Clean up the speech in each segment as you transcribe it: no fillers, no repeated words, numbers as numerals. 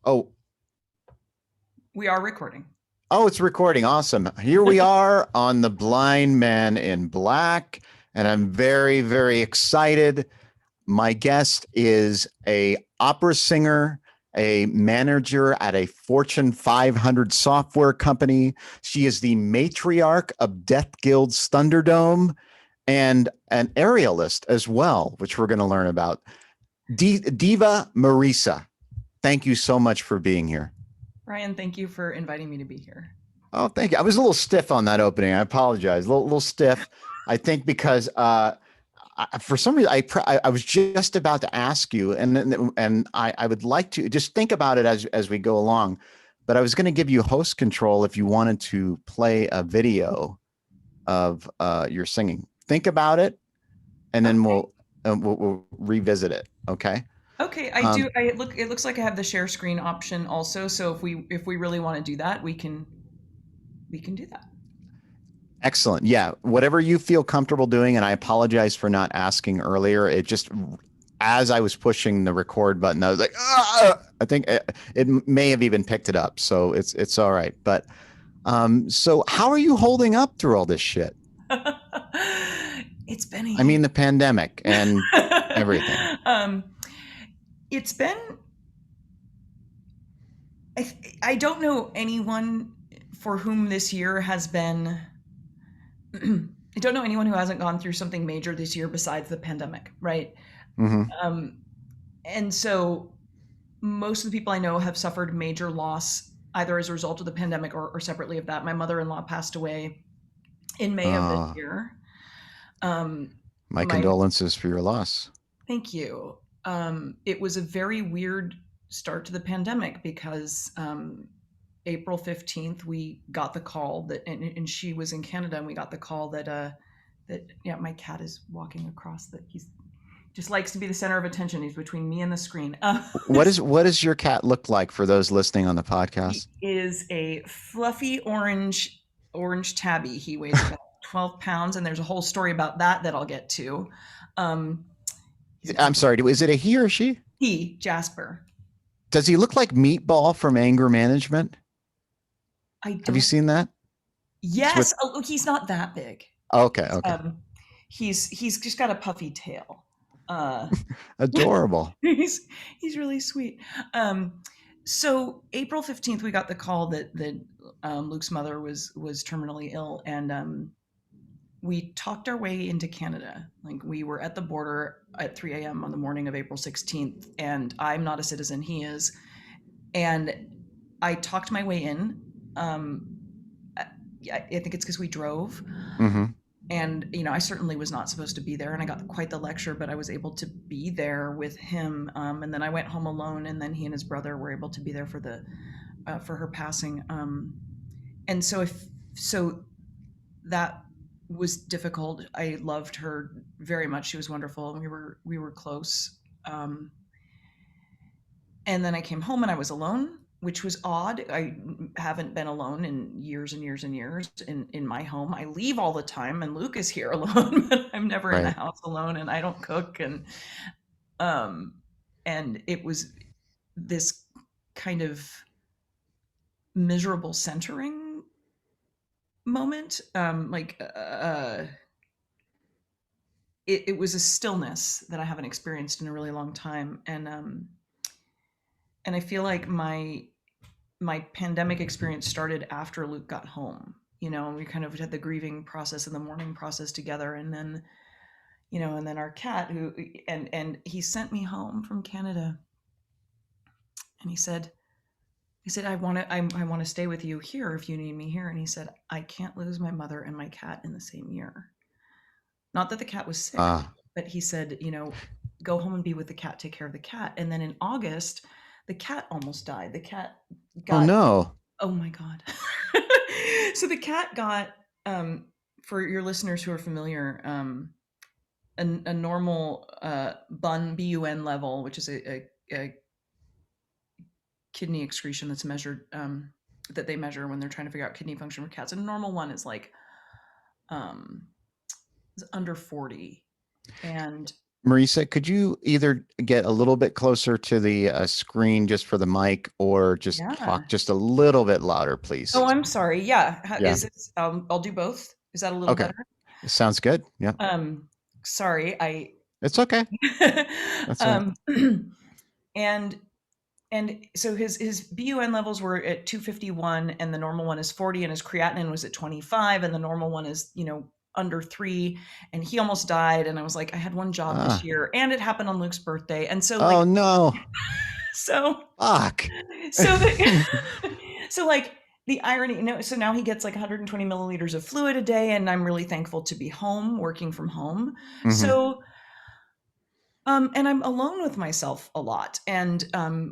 Oh, We are recording. oh, it's recording. Awesome. Here we are on The Blind Man in Black, and I'm very, very excited. My guest is a opera singer, a manager at a Fortune 500 software company. She is the matriarch of Death Guild's Thunderdome and an aerialist as well, which we're going to learn about. Diva Marisa, thank you so much for being here. Ryan, thank you for inviting me to be here. Oh, thank you. I was a little stiff on that opening. I apologize. A little stiff. I think because for some reason I was just about to ask you, and I would like to just think about it as we go along. But I was going to give you host control if you wanted to play a video of your singing. Think about it, and then Okay. we'll revisit it. Okay. Okay, I do. Um, It looks like I have the share screen option also. So if we really want to do that, we can do that. Excellent. Yeah. Whatever you feel comfortable doing. And I apologize for not asking earlier. It just, as I was pushing the record button, I was like, ah! I think it may have even picked it up. So it's all right. But so how are you holding up through all this shit? It's been a I year. mean, the pandemic and everything. um, it's been. I don't know anyone for whom this year has been. I don't know anyone who hasn't gone through something major this year besides the pandemic, right? Mm-hmm. Um, and so most of the people I know have suffered major loss either as a result of the pandemic or separately of that. My mother-in-law passed away in May of this Uh, year. Um, my my condolences for your loss. Thank you. It was a very weird start to the pandemic because April 15th we got the call that and she was in Canada and we got the call that yeah, my cat is walking across that he's just likes to be the center of attention. He's between me and the screen. What does your cat look like for those listening on the He podcast? is a fluffy orange tabby. He weighs about 12 pounds, and there's a whole story about that I'll get to. Um, he's a I'm complete sorry. Is it a he or she? Jasper. Does he look like Meatball from Anger Management? I Have you don't. seen that? It's with Yes. Oh, he's not that big. okay, okay. Um, he's just got a puffy tail. Uh, Adorable. he's he's really sweet. Um, so April 15th, we got the call that Luke's mother was terminally ill, and we talked our way into Canada. Like we were at the border at 3 a.m. on the morning of April 16th, and I'm not a citizen, he is, and I talked my way in. Um, I think it's because we drove, Mm-hmm. and I certainly was not supposed to be there, and I got quite the lecture, but I was able to be there with him. And then I went home alone, and then he and his brother were able to be there for her passing. And so that was difficult. I loved her very much. She was wonderful, and we were close. Um, and then I came home and I was alone, which was odd. I haven't been alone in years and years and years in my home. I leave all the time, and Luke is here alone, but I'm never in the Right. house alone, and I don't cook. Um, and it was this kind of miserable centering moment. It was a stillness that I haven't experienced in a really long time, and I feel like my pandemic experience started after Luke got home. We kind of had the grieving process and the mourning process together, and then and then our cat and he sent me home from Canada, and he said I want to stay with you here if you need me here, and he said I can't lose my mother and my cat in the same year. Not that the cat was sick, Uh, but he said, go home and be with the cat, take care of the cat. And then in August, the cat almost died. The cat oh got, no. oh my God. So the cat got, for your listeners who are familiar, a normal BUN level, which is a kidney excretion that's measured, that they measure when they're trying to figure out kidney function for cats. And a normal one is like, um, is under 40. And Marisa, could you either get a little bit closer to the screen just for the mic or just Yeah. talk just a little bit louder, please? Oh, I'm sorry. Yeah. Yeah. Is this, I'll do both. Is that a little Okay. better? Sounds good. Yeah. Um, Sorry. It's okay. That's all right. um, and so his BUN levels were at 251 and the normal one is 40 and his creatinine was at 25 and the normal one is, under 3 and he almost died and I was like I had one job this Ah. year and it happened on Luke's birthday and so Oh no. so Fuck. so the so like the irony, so now he gets like 120 milliliters of fluid a day and I'm really thankful to be home working from home. Hmm. So and I'm alone with myself a lot. And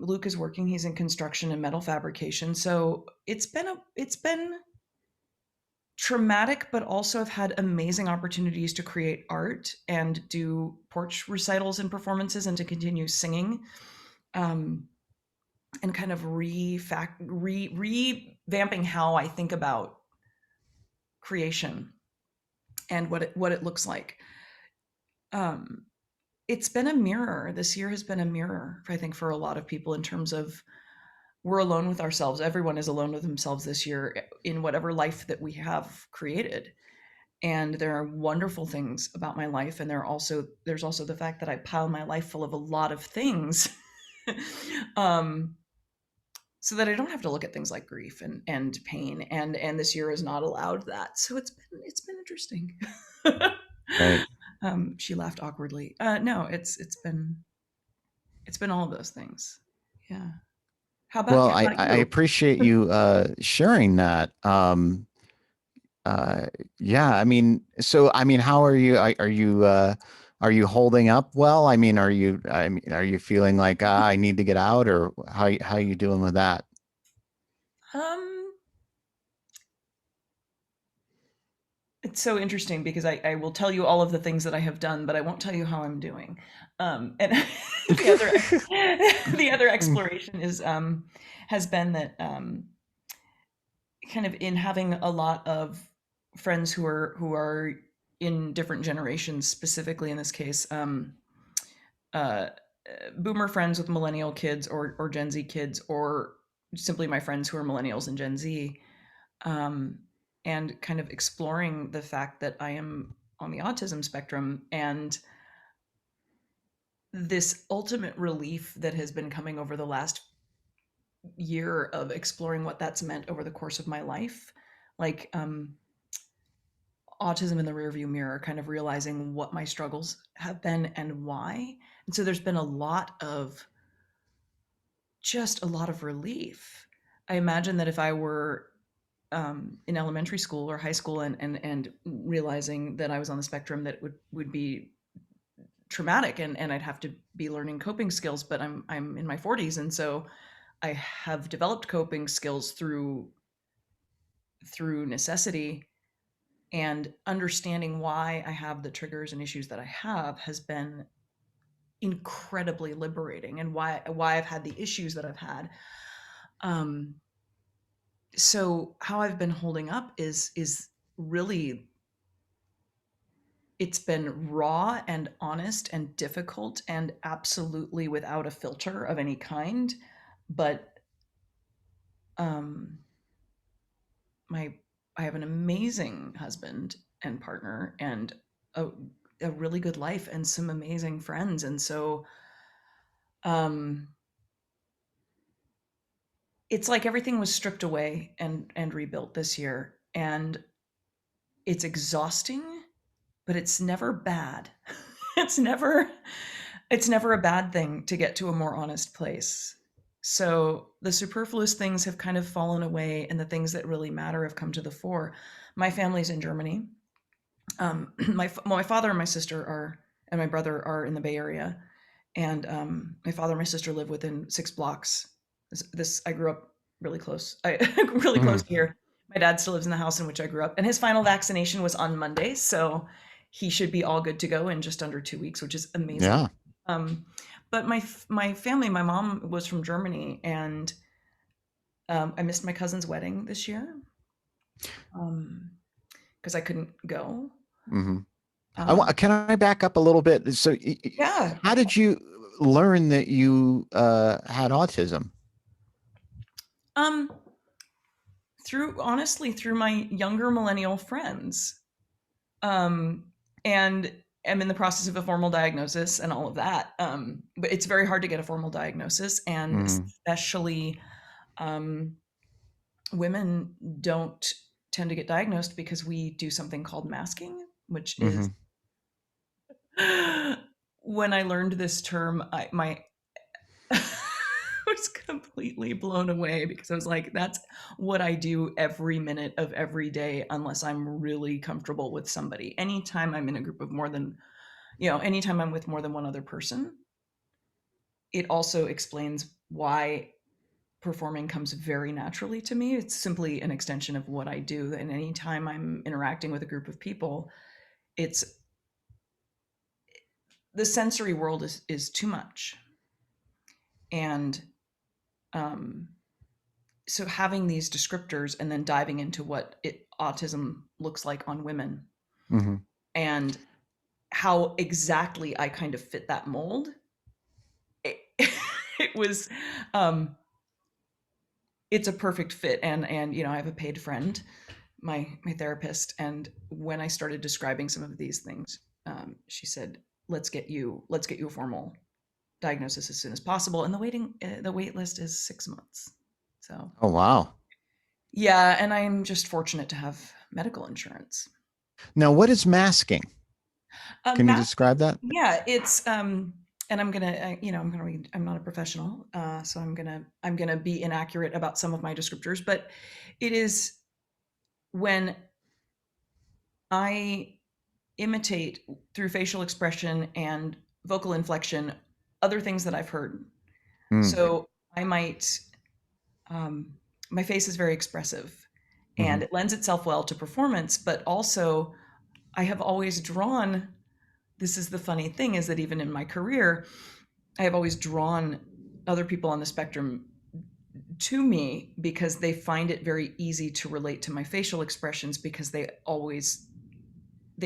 Luke is working; he's in construction and metal fabrication. So it's been traumatic, but also I've had amazing opportunities to create art and do porch recitals and performances, and to continue singing, um, and kind of revamping how I think about creation and what it looks like. Um, it's been a mirror. This year has been a mirror, I think, for a lot of people in terms of we're alone with ourselves. Everyone is alone with themselves this year in whatever life that we have created. And there are wonderful things about my life. And there's also the fact that I pile my life full of a lot of things. um, so that I don't have to look at things like grief and pain. And this year has not allowed that. So it's been interesting. Right. She laughed awkwardly. No, it's been all of those things. Yeah. Well, How about I you? appreciate you sharing that. Uh, yeah, I mean, so I mean, how are you? Are you holding up well? Are you feeling like I need to get out, or how you doing with that? Um, it's so interesting because I will tell you all of the things that I have done, but I won't tell you how I'm doing. And the other the other exploration is has been that kind of in having a lot of friends who are in different generations, specifically in this case, uh, boomer friends with millennial kids or Gen Z kids, or simply my friends who are millennials and Gen Z, um, and kind of exploring the fact that I am on the autism spectrum and this ultimate relief that has been coming over the last year of exploring what that's meant over the course of my life. Like, autism in the rearview mirror, kind of realizing what my struggles have been and why. And so there's been a lot of relief. I imagine that if I were in elementary school or high school and realizing that I was on the spectrum, that would be traumatic and I'd have to be learning coping skills. But I'm in my 40s, and so I have developed coping skills through necessity, and understanding why I have the triggers and issues that I have has been incredibly liberating, and why I've had the issues that I've had. Um, so how I've been holding up is really, it's been raw and honest and difficult and absolutely without a filter of any kind. But um, my I have an amazing husband and partner and a, a really good life and some amazing friends. And so um, it's like everything was stripped away and rebuilt this year. And it's exhausting, but it's never bad. it's never it's never a bad thing to get to a more honest place. So the superfluous things have kind of fallen away and the things that really matter have come to the fore. My family's in Germany. My father and my sister are and my brother are in the Bay Area, and my father and my sister live within 6 blocks. This I grew up really close. I really close Mhm. here. My dad still lives in the house in which I grew up, and his final vaccination was on Monday, so he should be all good to go in just under 2 weeks, which is amazing. Yeah. Um, but my family, my mom was from Germany, and I missed my cousin's wedding this year because I couldn't go. Hmm. Um, Can I back up a little bit? So, yeah. how did you learn that you had autism? Um, through my younger millennial friends. Um, and am in the process of a formal diagnosis and all of that. But it's very hard to get a formal diagnosis, and Hmm. especially um, women don't tend to get diagnosed because we do something called masking, which is Hmm. when I learned this term, my was completely blown away because I was like, that's what I do every minute of every day, unless I'm really comfortable with somebody. Anytime I'm in a group of more than, anytime I'm with more than one other person, it also explains why performing comes very naturally to me. It's simply an extension of what I do. And anytime I'm interacting with a group of people, it's the sensory world is too much. And um, so having these descriptors and then diving into what autism looks like on women Hmm. and how exactly I kind of fit that mold, it, it was um, it's a perfect fit. And I have a paid friend, my therapist, and when I started describing some of these things, she said, let's get you a formal diagnosis as soon as possible, and the wait list is 6 months. So Oh, wow. yeah, and I'm just fortunate to have medical insurance. Now, what is masking? Can you Masking, describe that? yeah, it's and I'm gonna, I'm not a professional, so I'm gonna be inaccurate about some of my descriptors, but it is when I imitate through facial expression and vocal inflection other things that I've heard. Mm. So I might, um, my face is very expressive, Hmm. and it lends itself well to performance, but also I have always drawn, this is the funny thing, is that even in my career, I have always drawn other people on the spectrum to me because they find it very easy to relate to my facial expressions because they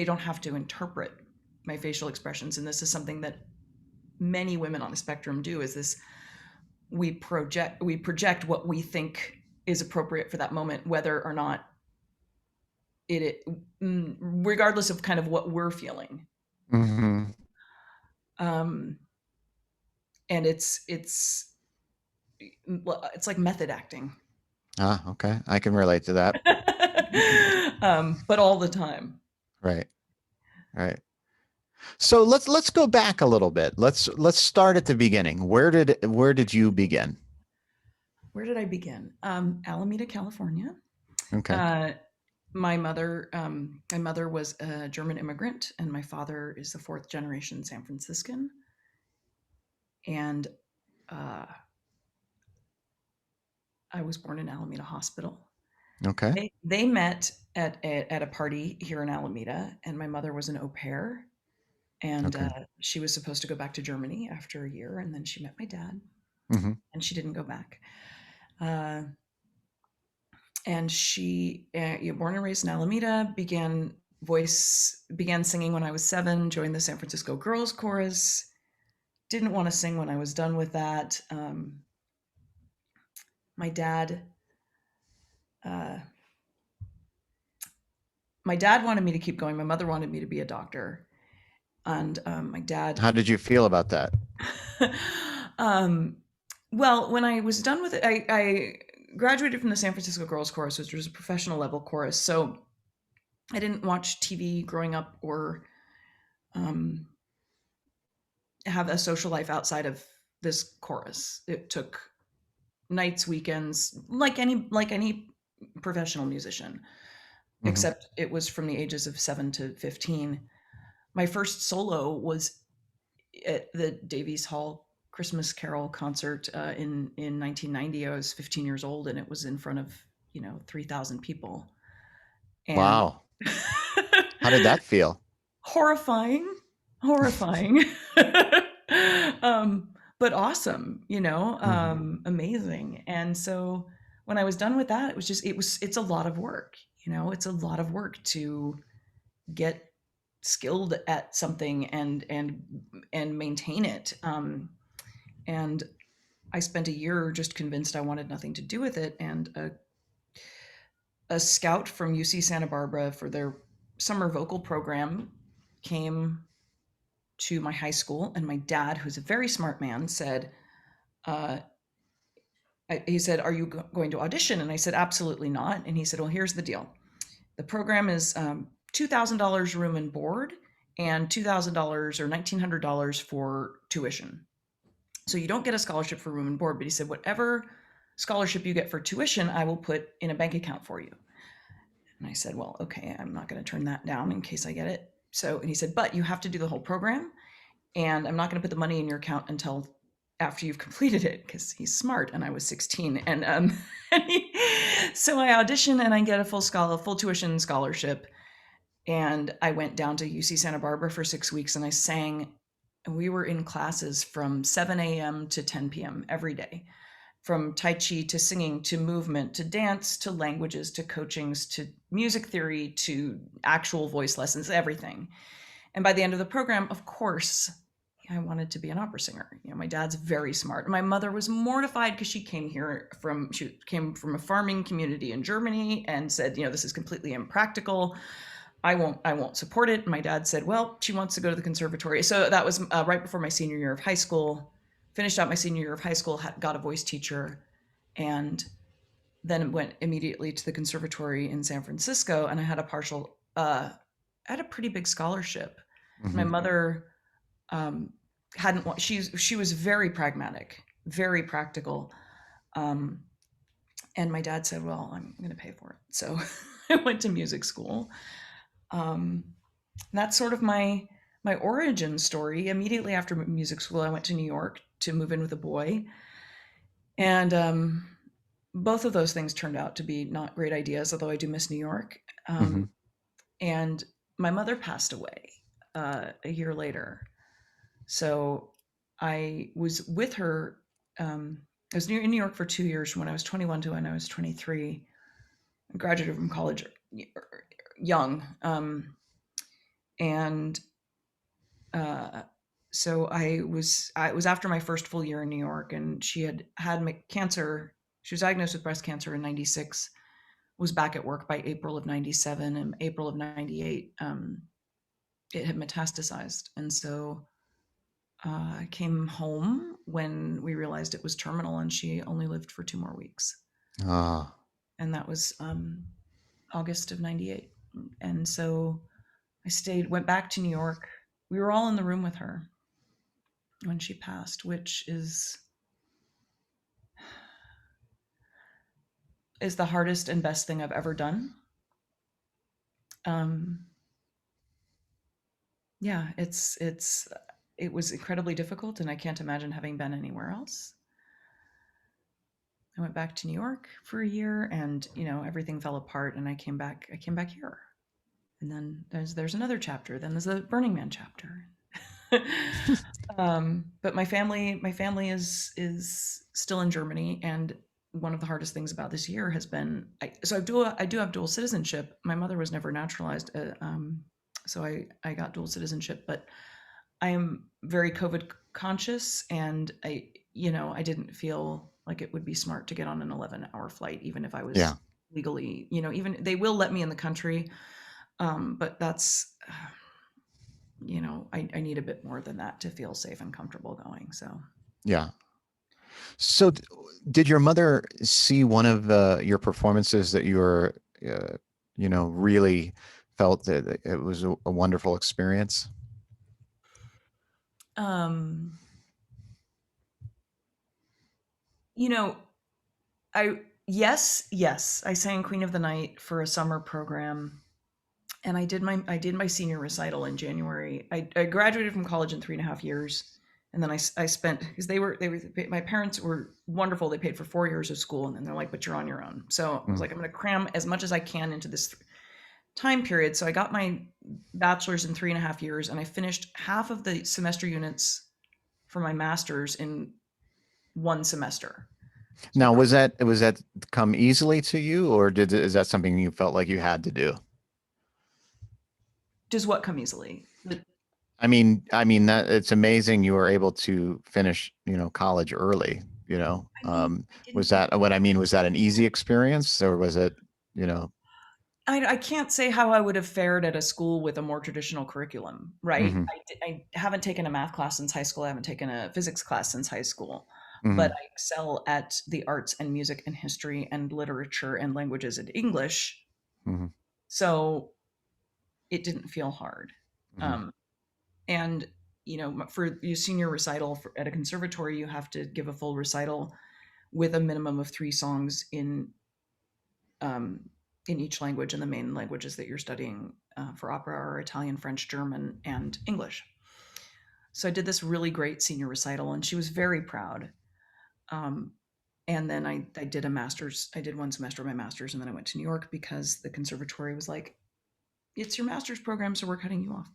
don't have to interpret my facial expressions. And this is something that many women on the spectrum do, is this: we project what we think is appropriate for that moment, whether or not regardless of kind of what we're feeling. Hmm. um and it's like method acting. Ah, okay. I can relate to that. But all the time. Right. Right. So let's go back a little bit. Let's start at the beginning. Where did you begin? Where did I begin? Alameda, California. Okay. uh my mother was a German immigrant, and my father is the fourth generation San Franciscan. And uh, I was born in Alameda Hospital. Okay. They met at a party here in Alameda, and my mother was an au pair, and Okay. she was supposed to go back to Germany after a year, and then she met my dad, Hmm. and she didn't go back. Uh, and she, born and raised in Alameda, began singing when I was 7. Joined the San Francisco Girls Chorus. Didn't want to sing when I was done with that. My dad, uh, my dad wanted me to keep going. My mother wanted me to be a doctor, and my dad. How did you feel about that? um, well, when I was done with it, I graduated from the San Francisco Girls Chorus, which was a professional level chorus. So I didn't watch TV growing up or um, have a social life outside of this chorus. It took nights, weekends, like any professional musician, Hmm. except it was from the ages of 7 to 15. My first solo was at the Davies Hall Christmas Carol concert in 1990. I was 15 years old, and it was in front of 3,000 people, and Wow. How did that feel? horrifying, horrifying, um, but awesome, Hmm. amazing. And so when I was done with that, it's a lot of work. It's a lot of work to get. skilled at something and maintain it. And I spent a year just convinced I wanted nothing to do with it. And a scout from UC Santa Barbara for their summer vocal program came to my high school, and my dad, who's a very smart man, said, uh, he said, "Are you going to audition?" And I said, "Absolutely not." And he said, "Well, here's the deal. The program is $2,000 room and board, and $2,000 or $1,900 for tuition. So you don't get a scholarship for room and board." But he said, "Whatever scholarship you get for tuition, I will put in a bank account for you." And I said, "Well, okay, I'm not going to turn that down in case I get it." So, and he said, "But you have to do the whole program, and I'm not going to put the money in your account until after you've completed it," because he's smart, and I was 16. And so I audition and I get a full tuition scholarship. And I went down to UC Santa Barbara for 6 weeks, and I sang. And we were in classes from 7 a.m. to 10 p.m. every day, from Tai Chi to singing to movement to dance to languages to coachings to music theory to actual voice lessons, everything. And by the end of the program, of course, I wanted to be an opera singer. My dad's very smart. My mother was mortified because she came from a farming community in Germany and said, "This is completely impractical. I won't support it." My dad said, "Well, she wants to go to the conservatory." So that was right before my senior year of high school. Finished out my senior year of high school, got a voice teacher, and then went immediately to the conservatory in San Francisco. And I had a pretty big scholarship. Mm-hmm. My mother she was very pragmatic, very practical. And my dad said, "Well, I'm going to pay for it." So I went to music school. That's sort of my origin story. Immediately after music school, I went to New York to move in with a boy. And both of those things turned out to be not great ideas, although I do miss New York. And my mother passed away a year later. So I was with her. I was in New York for 2 years, from when I was 21 to when I was 23. I graduated from college young. And so it was after my first full year in New York, and she had cancer. She was diagnosed with breast cancer in 96, was back at work by April of 97, and April of 98, it had metastasized. And so I came home when we realized it was terminal, and she only lived for 2 more weeks. And that was August of 98. And so I went back to New York. We were all in the room with her when she passed, which is the hardest and best thing I've ever done. Yeah, it was incredibly difficult, and I can't imagine having been anywhere else. I went back to New York for a year, and everything fell apart, and I came back here. And then there's another chapter. Then there's a Burning Man chapter. But my family is still in Germany, and one of the hardest things about this year has been I do have dual citizenship. My mother was never naturalized, so I got dual citizenship, but I am very COVID conscious, and I didn't feel like it would be smart to get on an 11-hour flight, even if I was legally, even they will let me in the country. But that's, I need a bit more than that to feel safe and comfortable going. So, yeah. So did your mother see one of your performances that you were, really felt that it was a wonderful experience? Yes, I sang Queen of the Night for a summer program, and I did my senior recital in January. I graduated from college in 3.5 years, and then I spent, because my parents were wonderful. They paid for 4 years of school, and then they're like, "But you're on your own." So I was like, "I'm going to cram as much as I can into this time period." So I got my bachelor's in 3.5 years, and I finished half of the semester units for my master's in 1 semester. Now, was that come easily to you, or is that something you felt like you had to do? Does what come easily? I mean that it's amazing you were able to finish, college early, I mean, I was didn't. that what I mean, was that an easy experience or was it, you know? I can't say how I would have fared at a school with a more traditional curriculum, right? Hmm. I haven't taken a math class since high school. I haven't taken a physics class since high school, but Hmm. I excel at the arts and music and history and literature and languages and English. Hmm. So it didn't feel hard. Hmm. Um, and for your senior recital at a conservatory, you have to give a full recital with a minimum of 3 songs um, in each language, and the main languages that you're studying for opera are Italian, French, German, and English. So I did this really great senior recital, and she was very proud. Um, and then I did a master's. I did 1 semester of my master's, and then I went to New York because the conservatory was like, "It's your master's program, so we're cutting you off."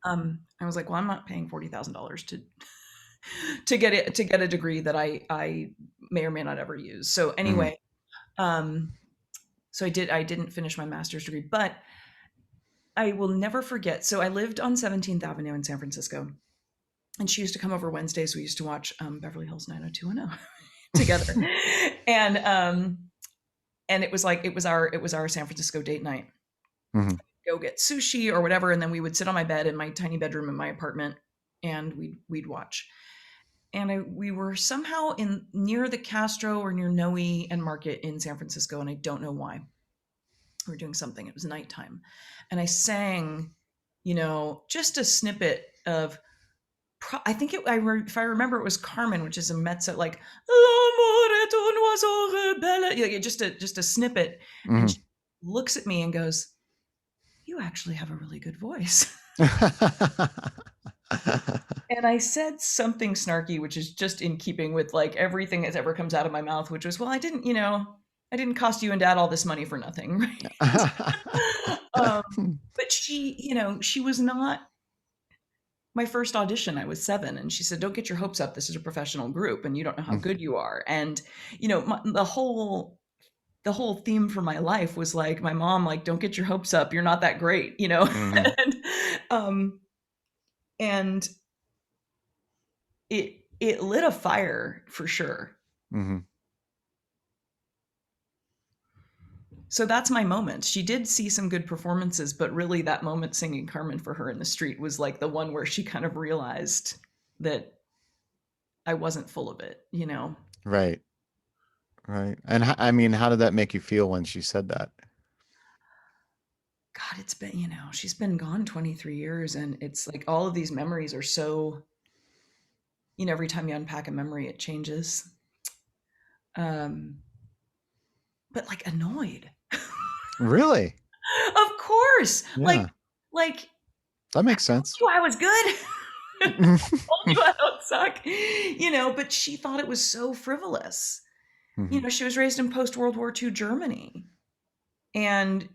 Hmm. I was like, "Well, I'm not paying $40,000 to get a degree that I may or may not ever use." So Hmm. anyway, um, so I didn't finish my master's degree, but I will never forget. So I lived on 17th Avenue in San Francisco, and she used to come over Wednesdays. We used to watch Beverly Hills 90210 together, and it was like it was our San Francisco date night. Hmm. Go get sushi or whatever, and then we would sit on my bed in my tiny bedroom in my apartment, and we'd watch. And we were somehow in near the Castro or near Noe and Market in San Francisco, and I don't know why. We were doing something. It was nighttime, and I sang, just a snippet of. I think if I remember, it was Carmen, which is a mezzo, like "L'amore est un oiseau rebelle," just a snippet, and Hmm. she looks at me and goes, "You actually have a really good voice." And I said something snarky, which is just in keeping with like everything that ever comes out of my mouth, which was, "Well, I didn't cost you and dad all this money for nothing," right? um, but she was not my first audition. I was 7, and she said, "Don't get your hopes up. This is a professional group, and you don't know how good you are." And the whole theme for my life was like my mom, like, "Don't get your hopes up. You're not that great," Hmm. and um, and it lit a fire for sure. Hmm. So that's my moment. She did see some good performances, but really that moment singing Carmen for her in the street was like the one where she kind of realized that I wasn't full of it. Right. Right. And I mean, how did that make you feel when she said that? God, it's been, she's been gone 23 years, and it's like all of these memories are so, every time you unpack a memory, it changes. Um, but like annoyed. Really? Of course. Yeah, Like that I makes told sense. you I was good. I told you I don't suck. But she thought it was so frivolous. Hmm. She was raised in post World War II Germany. And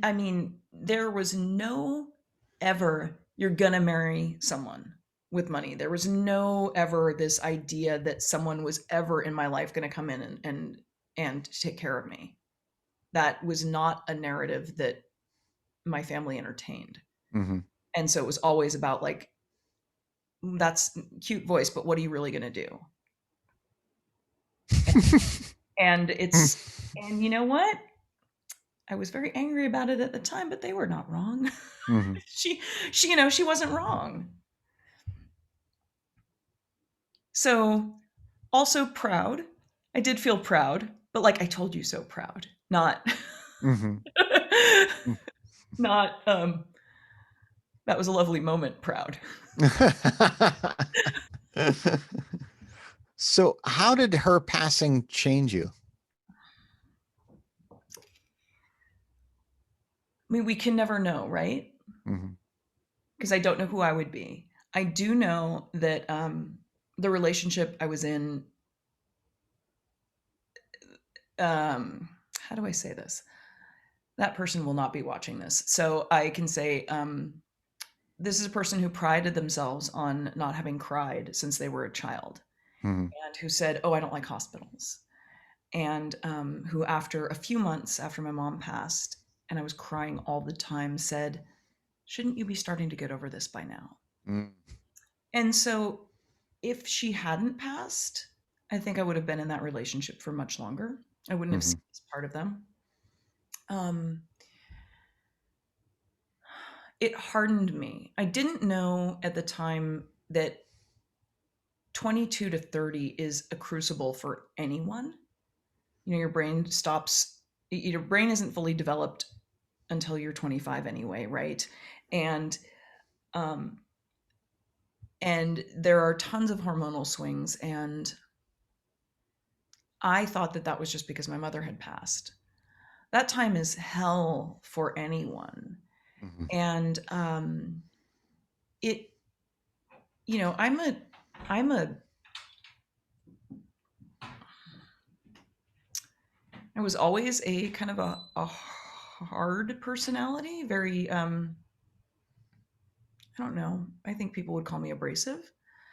I mean, there was no ever you're gonna marry someone with money. There was no ever this idea that someone was ever in my life gonna come in and take care of me. That was not a narrative that my family entertained. Hmm. And so it was always about like, that's cute voice, but what are you really gonna do? And you know what? I was very angry about it at the time, but they were not wrong. Hmm. she she wasn't wrong. So, also proud. I did feel proud, but like I told you so proud. Not Hmm. not that was a lovely moment proud. So, how did her passing change you? I mean, we can never know, right? Hmm. Because I don't know who I would be. I do know that the relationship I was in, how do I say this? That person will not be watching this. So I can say this is a person who prided themselves on not having cried since they were a child, Hmm. and who said, "Oh, I don't like hospitals." And who, after a few months after my mom passed, and I was crying all the time, said, "Shouldn't you be starting to get over this by now?" Mm. And so if she hadn't passed, I think I would have been in that relationship for much longer. I wouldn't have Hmm. seen this part of them. Um, it hardened me. I didn't know at the time that 22 to 30 is a crucible for anyone. Your brain stops, your brain isn't fully developed until you're 25 anyway, right? And um, and there are tons of hormonal swings, and I thought that that was just because my mother had passed. That time is hell for anyone. Hmm. And it, I'm a, I was always a kind of a hard personality, very, I don't know, I think people would call me abrasive.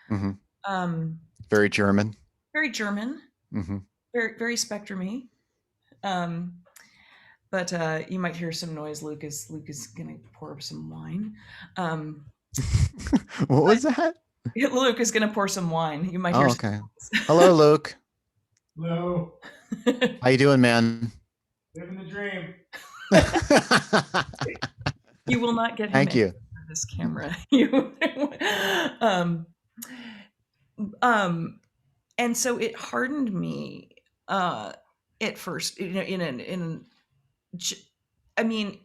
Hmm. Um, Very German. very German, Hmm. very, very spectrumy. Um, but you might hear some noise. Luke is gonna pour some wine. Um, What was that? Luke is gonna pour some wine. You might hear Oh, some okay. Hello, Luke. Hello. How you doing, man? Living the dream. You will not get him Thank in you. this camera. You, um, and so it hardened me at first. I mean,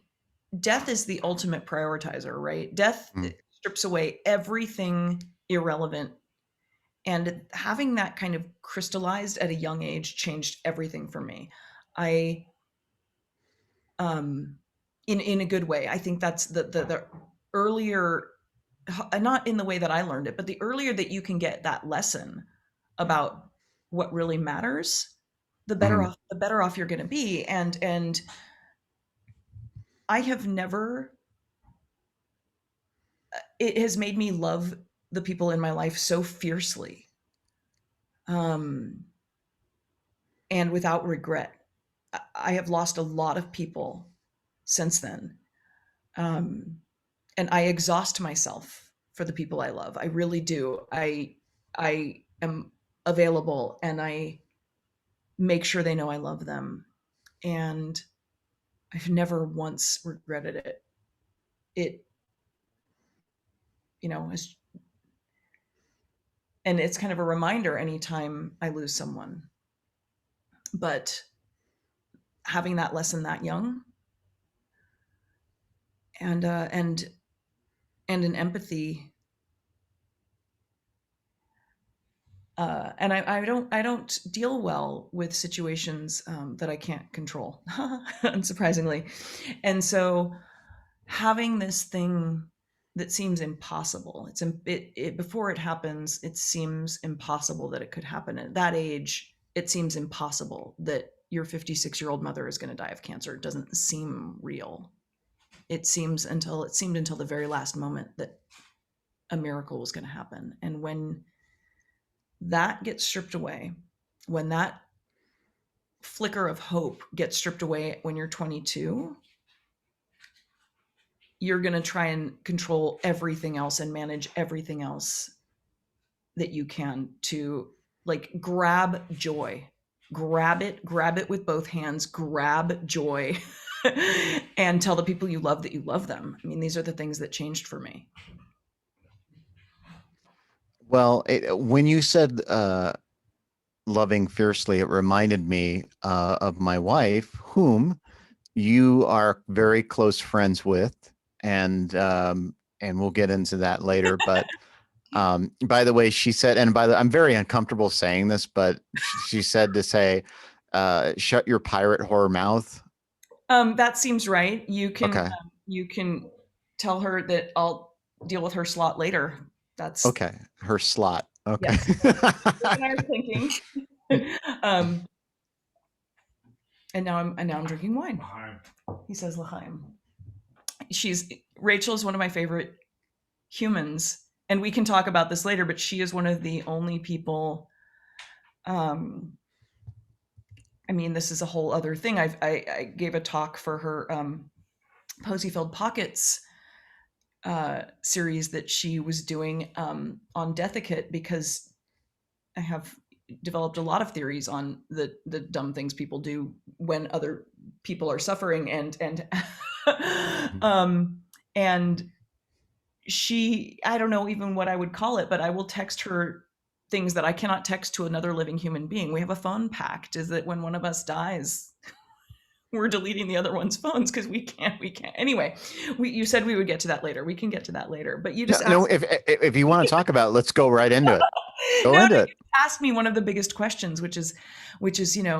death is the ultimate prioritizer, right? Death Mm. strips away everything irrelevant, and having that kind of crystallized at a young age changed everything for me. I in a good way. I think that's the earlier, not in the way that I learned it, but the earlier that you can get that lesson about what really matters, Mhm. the better off you're going to be. And I have never, it has made me love the people in my life so fiercely, um and without regret. I have lost a lot of people since then. Um and I exhaust myself for the people I love. I really do. I am available, and I make sure they know I love them. And I've never once regretted it. It, is, and it's kind of a reminder anytime I lose someone. But having that lesson that young, and an empathy, and I don't deal well with situations that I can't control, unsurprisingly. And so having this thing that seems impossible, before it happens, it seems impossible that it could happen at that age. It seems impossible that your 56-year-old mother is going to die of cancer. It doesn't seem real. It seemed until the very last moment that a miracle was going to happen. And when that gets stripped away, when that flicker of hope gets stripped away when you're 22, you're going to try and control everything else and manage everything else that you can to, like, grab joy. Grab it with both hands, grab joy, and tell the people you love that you love them. I mean, these are the things that changed for me. Well, when you said loving fiercely, it reminded me of my wife, whom you are very close friends with, and we'll get into that later. But by the way, she said, and I'm very uncomfortable saying this, but she said to say, "Shut your pirate whore mouth." That seems right. Okay. You can tell her that I'll deal with her slot later. That's, Okay. Her slot. Okay. yes. Luke and I are thinking. um, and now I'm drinking wine. Behind. He says L'chaim. Rachel is one of my favorite humans, and we can talk about this later, but she is one of the only people. I mean, this is a whole other thing. I gave a talk for her Posy Filled Pockets series that she was doing on Deathicate, because I have developed a lot of theories on the dumb things people do when other people are suffering, and and she, I don't know even what I would call it, but I will text her things that I cannot text to another living human being. We have a phone pact, is that when one of us dies, we're deleting the other one's phones because we can't. Anyway, you said we would get to that later. We can get to that later. But you just No, if you want to talk about it, let's go right into it. Go into it. Ask me one of the biggest questions, which is,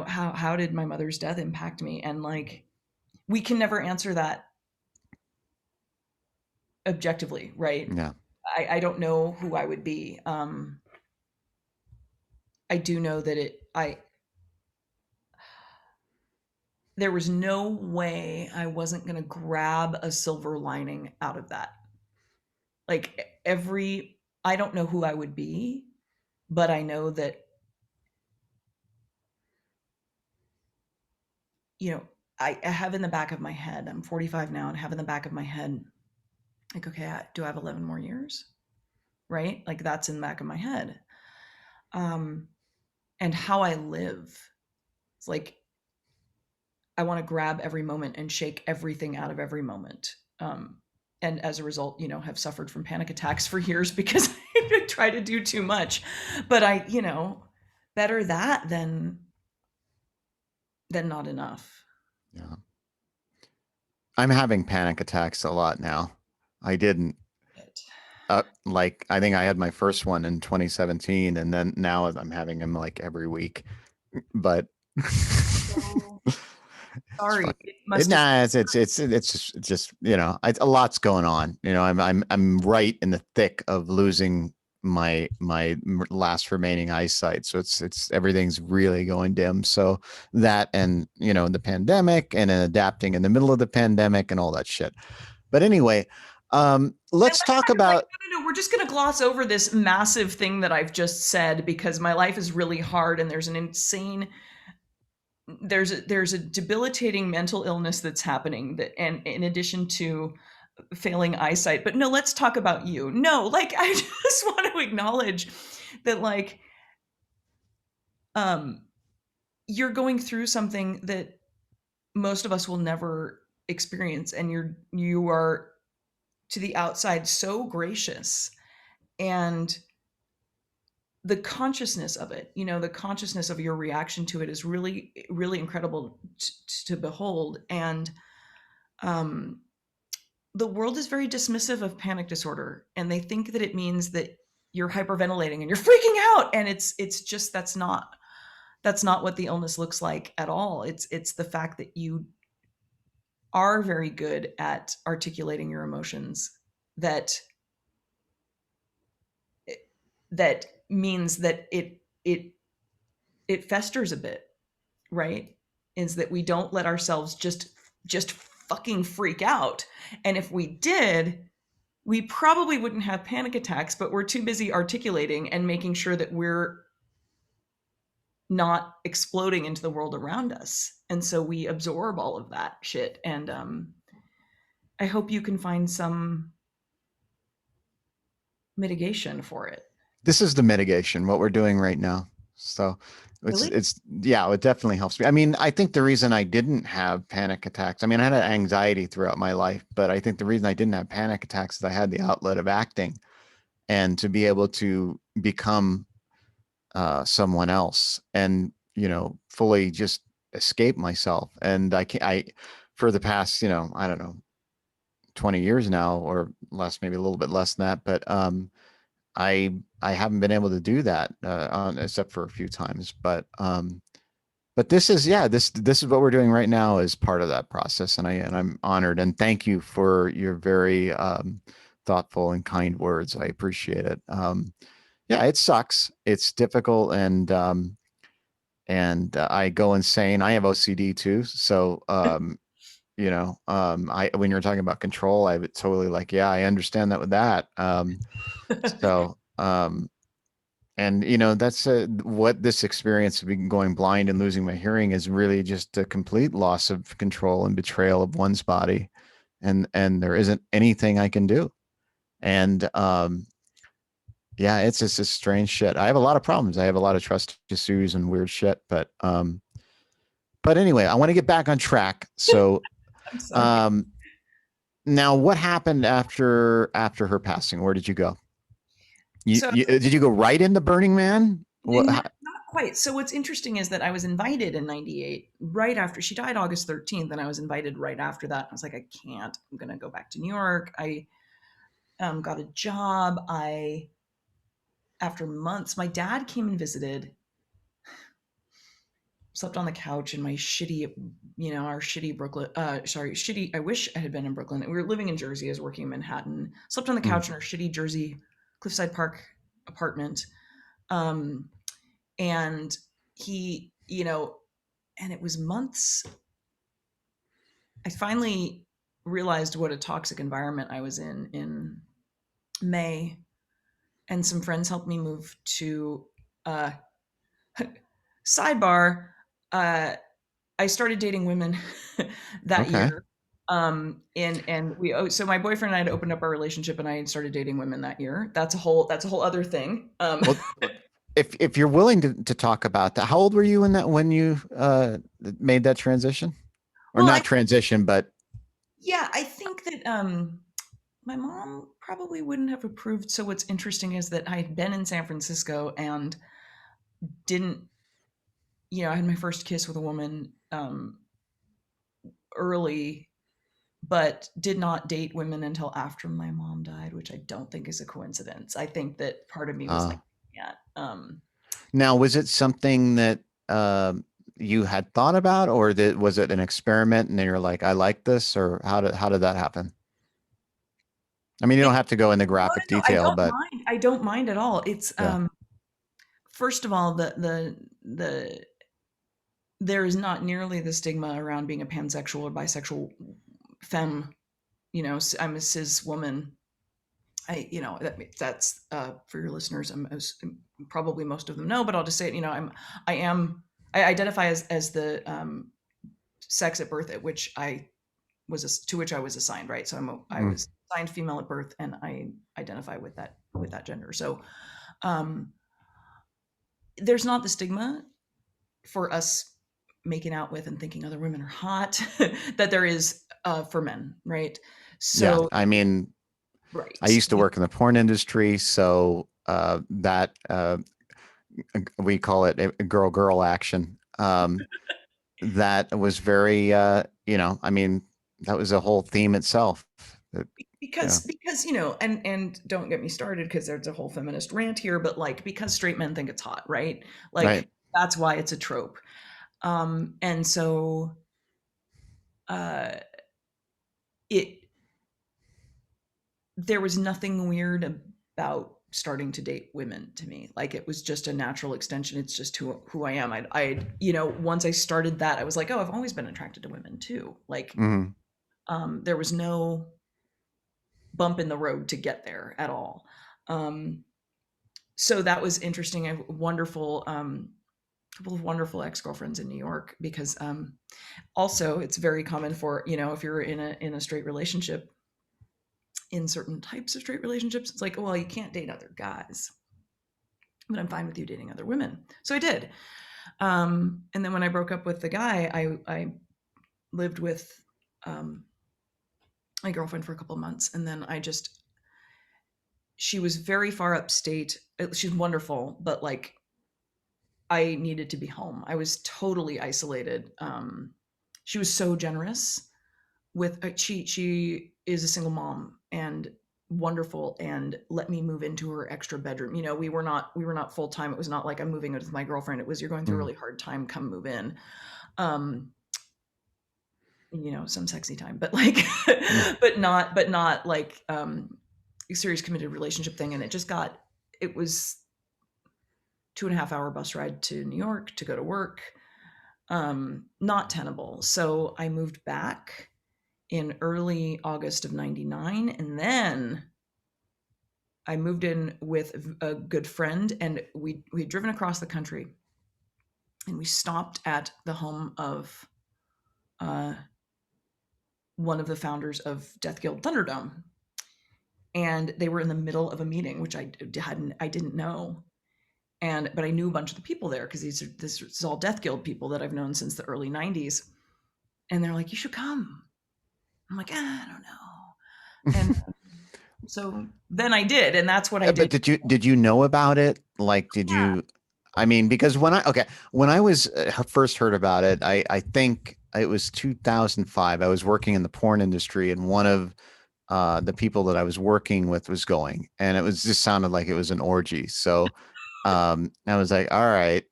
how did my mother's death impact me? And like, we can never answer that objectively, right? Yeah. I don't know who I would be. I do know that there was no way I wasn't going to grab a silver lining out of that. Like I don't know who I would be, but I know that, I have in the back of my head, I'm 45 now, and I have in the back of my head, like, okay, do I have 11 more years? Right? Like, that's in the back of my head. And how I live, it's like, I want to grab every moment and shake everything out of every moment. And as a result, have suffered from panic attacks for years because I try to do too much. But better that than not enough. Yeah. I'm having panic attacks a lot now. I didn't. Like, I think I had my first one in 2017, and then now I'm having them like every week. But sorry, it's just a lot's going on. I'm right in the thick of losing my last remaining eyesight, so it's everything's really going dim. So that, and the pandemic, and adapting in the middle of the pandemic and all that shit. But anyway, let's talk about. No, we're just going to gloss over this massive thing that I've just said, because my life is really hard, and there's a debilitating mental illness that's happening, that, and in addition to failing eyesight. But no, let's talk about you. No, like, I just want to acknowledge that, like, you're going through something that most of us will never experience, and you are, to the outside, so gracious, and the consciousness of it, the consciousness of your reaction to it is really, really incredible to behold. And the world is very dismissive of panic disorder, and they think that it means that you're hyperventilating and you're freaking out, and it's just, that's not what the illness looks like at all. It's the fact that you are very good at articulating your emotions, that means that it festers a bit, right? Is that we don't let ourselves just fucking freak out. And if we did, we probably wouldn't have panic attacks, but we're too busy articulating and making sure that we're not exploding into the world around us. And so we absorb all of that shit. And I hope you can find some mitigation for it. This is the mitigation, what we're doing right now. So Really? it definitely helps me. I mean, I think the reason I didn't have panic attacks, I mean, I had anxiety throughout my life, but I think the reason I didn't have panic attacks is I had the outlet of acting, and to be able to become someone else, and, fully just escape myself. And for the past, I don't know, 20 years now, or less, maybe a little bit less than that. But I haven't been able to do that, except for a few times. But this is, this is what we're doing right now as part of that process. And I'm honored, and thank you for your very thoughtful and kind words. I appreciate it. It sucks. It's difficult. And I go insane. I have OCD too. So, when you're talking about control, I would totally, like, I understand that with that. And that's what this experience of going blind and losing my hearing is really just a complete loss of control and betrayal of one's body. and there isn't anything I can do. And yeah, it's just this strange shit. I have a lot of problems. I have a lot of trust issues and weird shit, but anyway, I want to get back on track. So I'm sorry. um now what happened after her passing? Where did you go? So Did you go right into Burning Man? not quite. So what's interesting is that I was invited in 98, right after she died, August 13th, and I was invited right after that. I was like, I can't. I'm going to go back to New York. I got a job. After months, my dad came and visited, slept on the couch in my shitty, our shitty Brooklyn, shitty, I wish I had been in Brooklyn. We were living in Jersey. I was working in Manhattan, slept on the couch in our shitty Jersey Cliffside Park apartment. And he, and it was months. I finally realized what a toxic environment I was in May, and some friends helped me move to sidebar. I started dating women that Okay. year. So my boyfriend and I had opened up our relationship, and I started dating women that year. That's a whole other thing. Well, if you're willing to talk about that, how old were you when you made that transition? Or Well, not transition, but I think that my mom probably wouldn't have approved. So what's interesting is that I had been in San Francisco and didn't, I had my first kiss with a woman early, but did not date women until after my mom died, which I don't think is a coincidence. I think that part of me was like, yeah. Now, was it something that you had thought about, or was it an experiment and then you're like, I like this, or how did that happen? I mean, you It, don't have to go into no, graphic no, I detail, don't but mind. I don't mind at all. It's yeah. First of all, the there is not nearly the stigma around being a pansexual or bisexual femme. I'm a cis woman. That's for your listeners. Probably most of them know, but I'll just say it. I identify as the sex at birth at which to which I was assigned. Right, so I Mm. was assigned female at birth, and I identify with that gender. So um, there's not the stigma for us making out with and thinking other women are hot that there is for men, right? Yeah, So I mean, I right. used to work in the porn industry, so that we call it a girl action. That was very, I mean, that was a whole theme itself. Yeah, Because and don't get me started because there's a whole feminist rant here, but like because straight men think it's hot, right? right. Like that's why it's a trope. And so uh it there was nothing weird about starting to date women to me. Like it was just a natural extension. It's just who I am. Once I started that, I was like, oh, I've always been attracted to women too. Like Hmm. there was no bump in the road to get there at all. So that was interesting. I have wonderful couple of wonderful ex-girlfriends in New York because also it's very common for if you're in a straight relationship, in certain types of straight relationships, it's like, oh, well, you can't date other guys, but I'm fine with you dating other women. So I did. And then when I broke up with the guy, I lived with my girlfriend for a couple of months, and then she was very far upstate. She's wonderful, but like I needed to be home. I was totally isolated. She was so generous with she is a single mom and wonderful, and let me move into her extra bedroom. We were not full time. It was not like I'm moving with my girlfriend. It was, you're going through a really hard time, come move in. Um some sexy time, but like but not like a serious committed relationship thing. And it was 2.5 hour bus ride to New York to go to work. Not tenable. So I moved back in early August of 99. And then I moved in with a good friend, and we had driven across the country, and we stopped at the home of one of the founders of Death Guild Thunderdome. And they were in the middle of a meeting, which I didn't know. But I knew a bunch of the people there because this is all Death Guild people that I've known since the early 90s. And they're like, you should come. I'm like, I don't know. And so then I did, and that's what I did. But did you know about it? Like, did Yeah. you? I mean, because when I was first heard about it, I think it was 2005. I was working in the porn industry, and one of the people that I was working with was going, and it was just sounded like it was an orgy. So I was like, all right.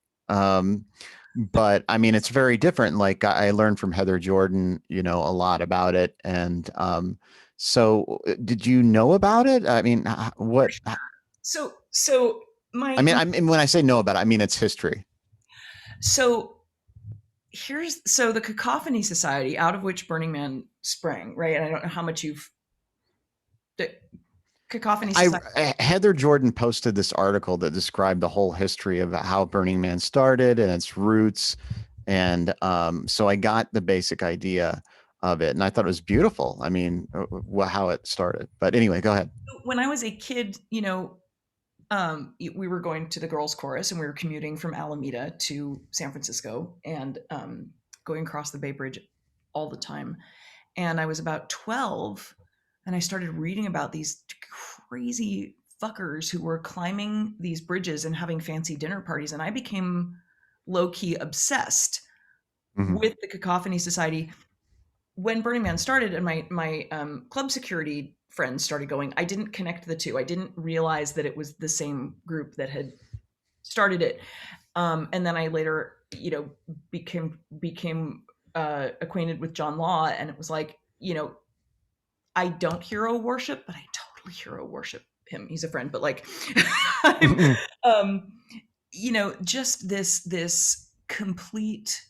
But I mean, it's very different. Like I learned from Heather Jordan, a lot about it. And so did you know about it? I mean, what? So I mean, when I say know about it, I mean it's history. So so the Cacophony Society, out of which Burning Man sprang, right? And I don't know how much the Cacophony Society. Heather Jordan posted this article that described the whole history of how Burning Man started and its roots. And so I got the basic idea of it, and I thought it was beautiful. I mean, how it started. But anyway, go ahead. When I was a kid, we were going to the girls' chorus, and we were commuting from Alameda to San Francisco, and going across the Bay Bridge all the time. And I was about 12, and I started reading about these crazy fuckers who were climbing these bridges and having fancy dinner parties, and I became low-key obsessed with the Cacophony Society. When Burning Man started, and my club security friends started going, I didn't connect the two. I didn't realize that it was the same group that had started it. And then I later, became acquainted with John Law, and it was like, I don't hero worship, but I totally hero worship him. He's a friend, but like, just this complete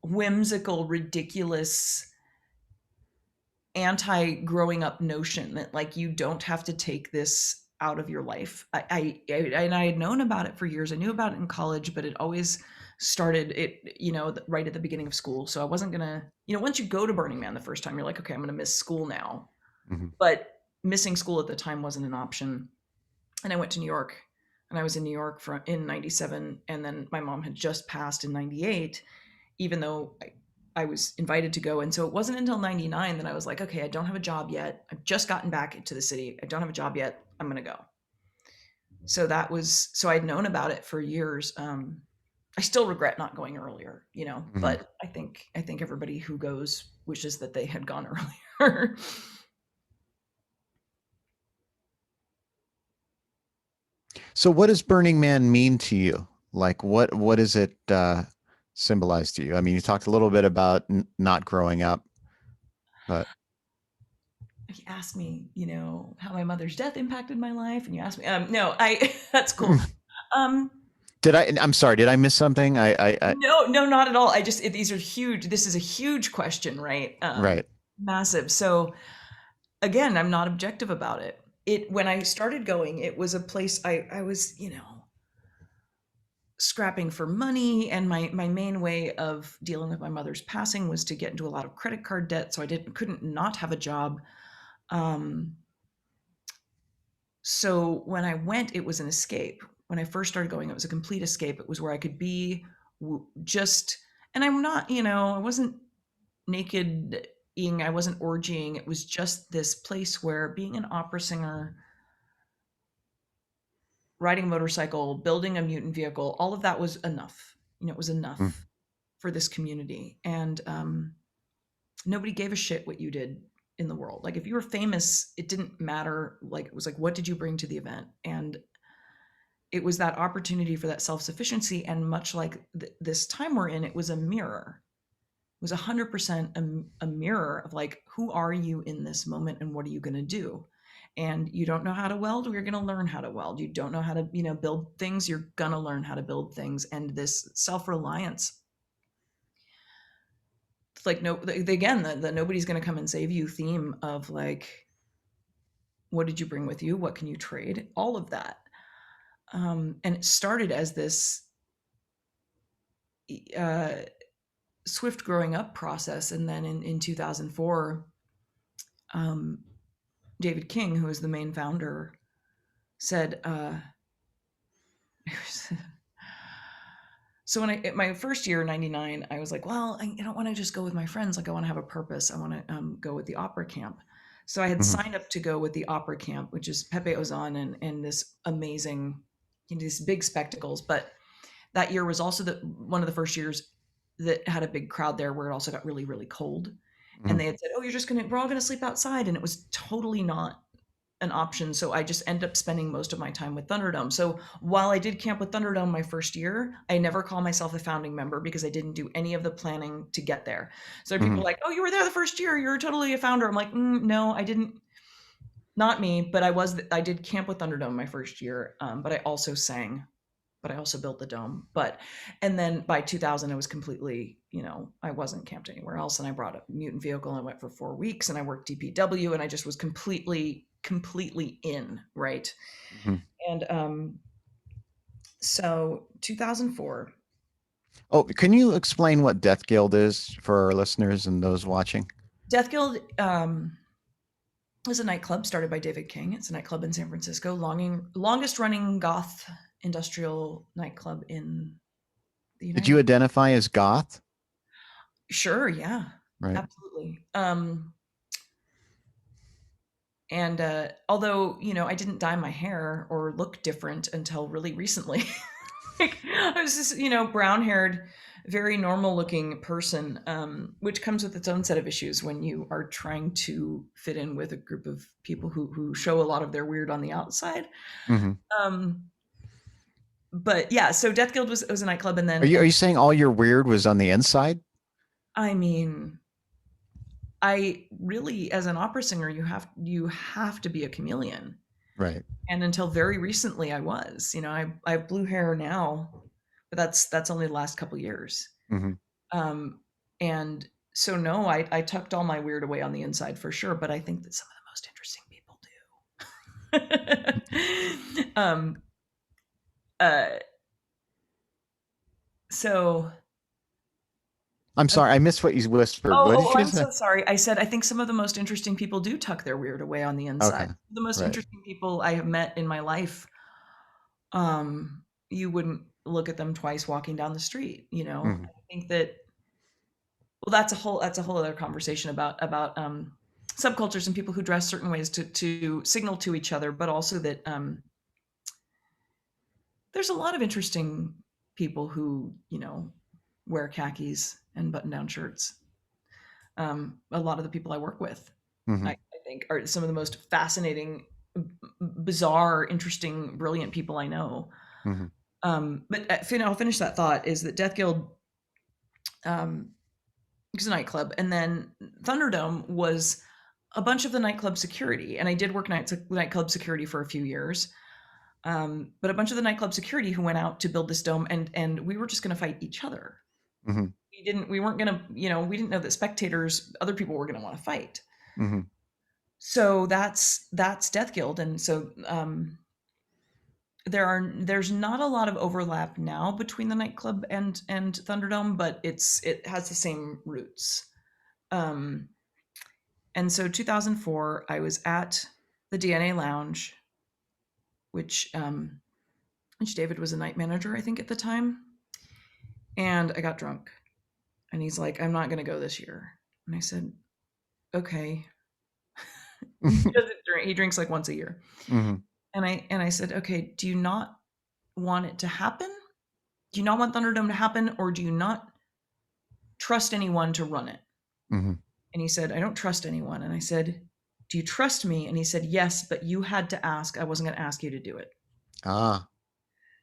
whimsical, ridiculous, anti-growing up notion that like you don't have to take this out of your life. I had known about it for years. I knew about it in college, but it always started right at the beginning of school. So I wasn't gonna, once you go to Burning Man the first time, you're like, okay, I'm gonna miss school now. But missing school at the time wasn't an option. And I went to New York, and I was in New York in 97, and then my mom had just passed in 98, even though I was invited to go. And so it wasn't until 99 that I was like, okay, I don't have a job yet. I've just gotten back into the city. I don't have a job yet. I'm going to go. So I'd known about it for years. I still regret not going earlier, but I think everybody who goes wishes that they had gone earlier. So what does Burning Man mean to you? Like what does it symbolize to you? I mean, you talked a little bit about not growing up, but you asked me, how my mother's death impacted my life, and you asked me, no, that's cool. I'm sorry, did I miss something? No, not at all. These are huge. This is a huge question, right? Right. Massive. So again, I'm not objective about it. When I started going, it was a place I was, scrapping for money, and my main way of dealing with my mother's passing was to get into a lot of credit card debt, so I couldn't not have a job. So when I went, it was an escape. When I first started going, it was a complete escape. It was where I could be and I'm not, I wasn't naked, I wasn't orgying. It was just this place where being an opera singer, riding a motorcycle, building a mutant vehicle, all of that was enough. It was enough for this community. And nobody gave a shit what you did in the world. Like if you were famous, it didn't matter. Like it was like, what did you bring to the event? And it was that opportunity for that self-sufficiency. And much like this time we're in, it was a mirror. It was 100% a mirror of like, who are you in this moment and what are you going to do? And you don't know how to weld, you're going to learn how to weld. You don't know how to, build things, you're going to learn how to build things. And this self-reliance, like, the nobody's going to come and save you theme of like, what did you bring with you? What can you trade? All of that. And it started as this swift growing up process. And then in 2004, David King, who is the main founder, said, so when my first year, 99, I was like, well, I don't want to just go with my friends. Like I want to have a purpose. I want to go with the opera camp. So I had signed up to go with the opera camp, which is Pepe Ozan and this amazing, these big spectacles. But that year was also one of the first years that had a big crowd there where it also got really, really cold. And they had said, oh, we're all going to sleep outside. And it was totally not an option. So I just end up spending most of my time with Thunderdome. So while I did camp with Thunderdome my first year, I never call myself a founding member because I didn't do any of the planning to get there. So people are like, oh, you were there the first year, you're totally a founder. I'm like, no, I didn't. Not me, but I did camp with Thunderdome my first year. But I also sang, but I also built the dome. And then by 2000, I was completely, I wasn't camped anywhere else. And I brought a mutant vehicle and I went for 4 weeks and I worked DPW and I just was completely in, right? And so 2004. Oh, can you explain what Death Guild is for our listeners and those watching? Death Guild is a nightclub started by David King. It's a nightclub in San Francisco, longest running goth industrial nightclub in the United States. Did you identify as goth? Sure, yeah. Right. Absolutely. And although, I didn't dye my hair or look different until really recently. I was just, brown-haired, very normal-looking person, which comes with its own set of issues when you are trying to fit in with a group of people who show a lot of their weird on the outside. But yeah, so Death Guild was a nightclub, and then... Are you saying all your weird was on the inside? I mean... I really, as an opera singer, you have to be a chameleon. Right. And until very recently I was, I have blue hair now, but that's only the last couple of years. And so no, I tucked all my weird away on the inside for sure, but I think that some of the most interesting people do. So I'm sorry, I missed what you whispered. I'm so sorry. I said I think some of the most interesting people do tuck their weird away on the inside. Okay. The most interesting people I have met in my life, you wouldn't look at them twice walking down the street. I think that. Well, that's a whole other conversation about subcultures and people who dress certain ways to signal to each other, but also that there's a lot of interesting people who wear khakis and button-down shirts. A lot of the people I work with, I think, are some of the most fascinating, bizarre, interesting, brilliant people I know. But I'll finish that thought, is that Death Guild is a nightclub, and then Thunderdome was a bunch of the nightclub security, and I did work nightclub security for a few years. But a bunch of the nightclub security who went out to build this dome, and we were just going to fight each other. We didn't know that spectators, other people were going to want to fight. So that's Death Guild. And so there's not a lot of overlap now between the nightclub and Thunderdome, but it has the same roots. And so 2004, I was at the DNA Lounge, which David was a night manager, I think, at the time. And I got drunk. And he's like, I'm not going to go this year. And I said, okay. He doesn't drink. He drinks like once a year. And I said, okay, do you not want it to happen? Do you not want Thunderdome to happen? Or do you not trust anyone to run it? And he said, I don't trust anyone. And I said, do you trust me? And he said, yes, but you had to ask. I wasn't going to ask you to do it.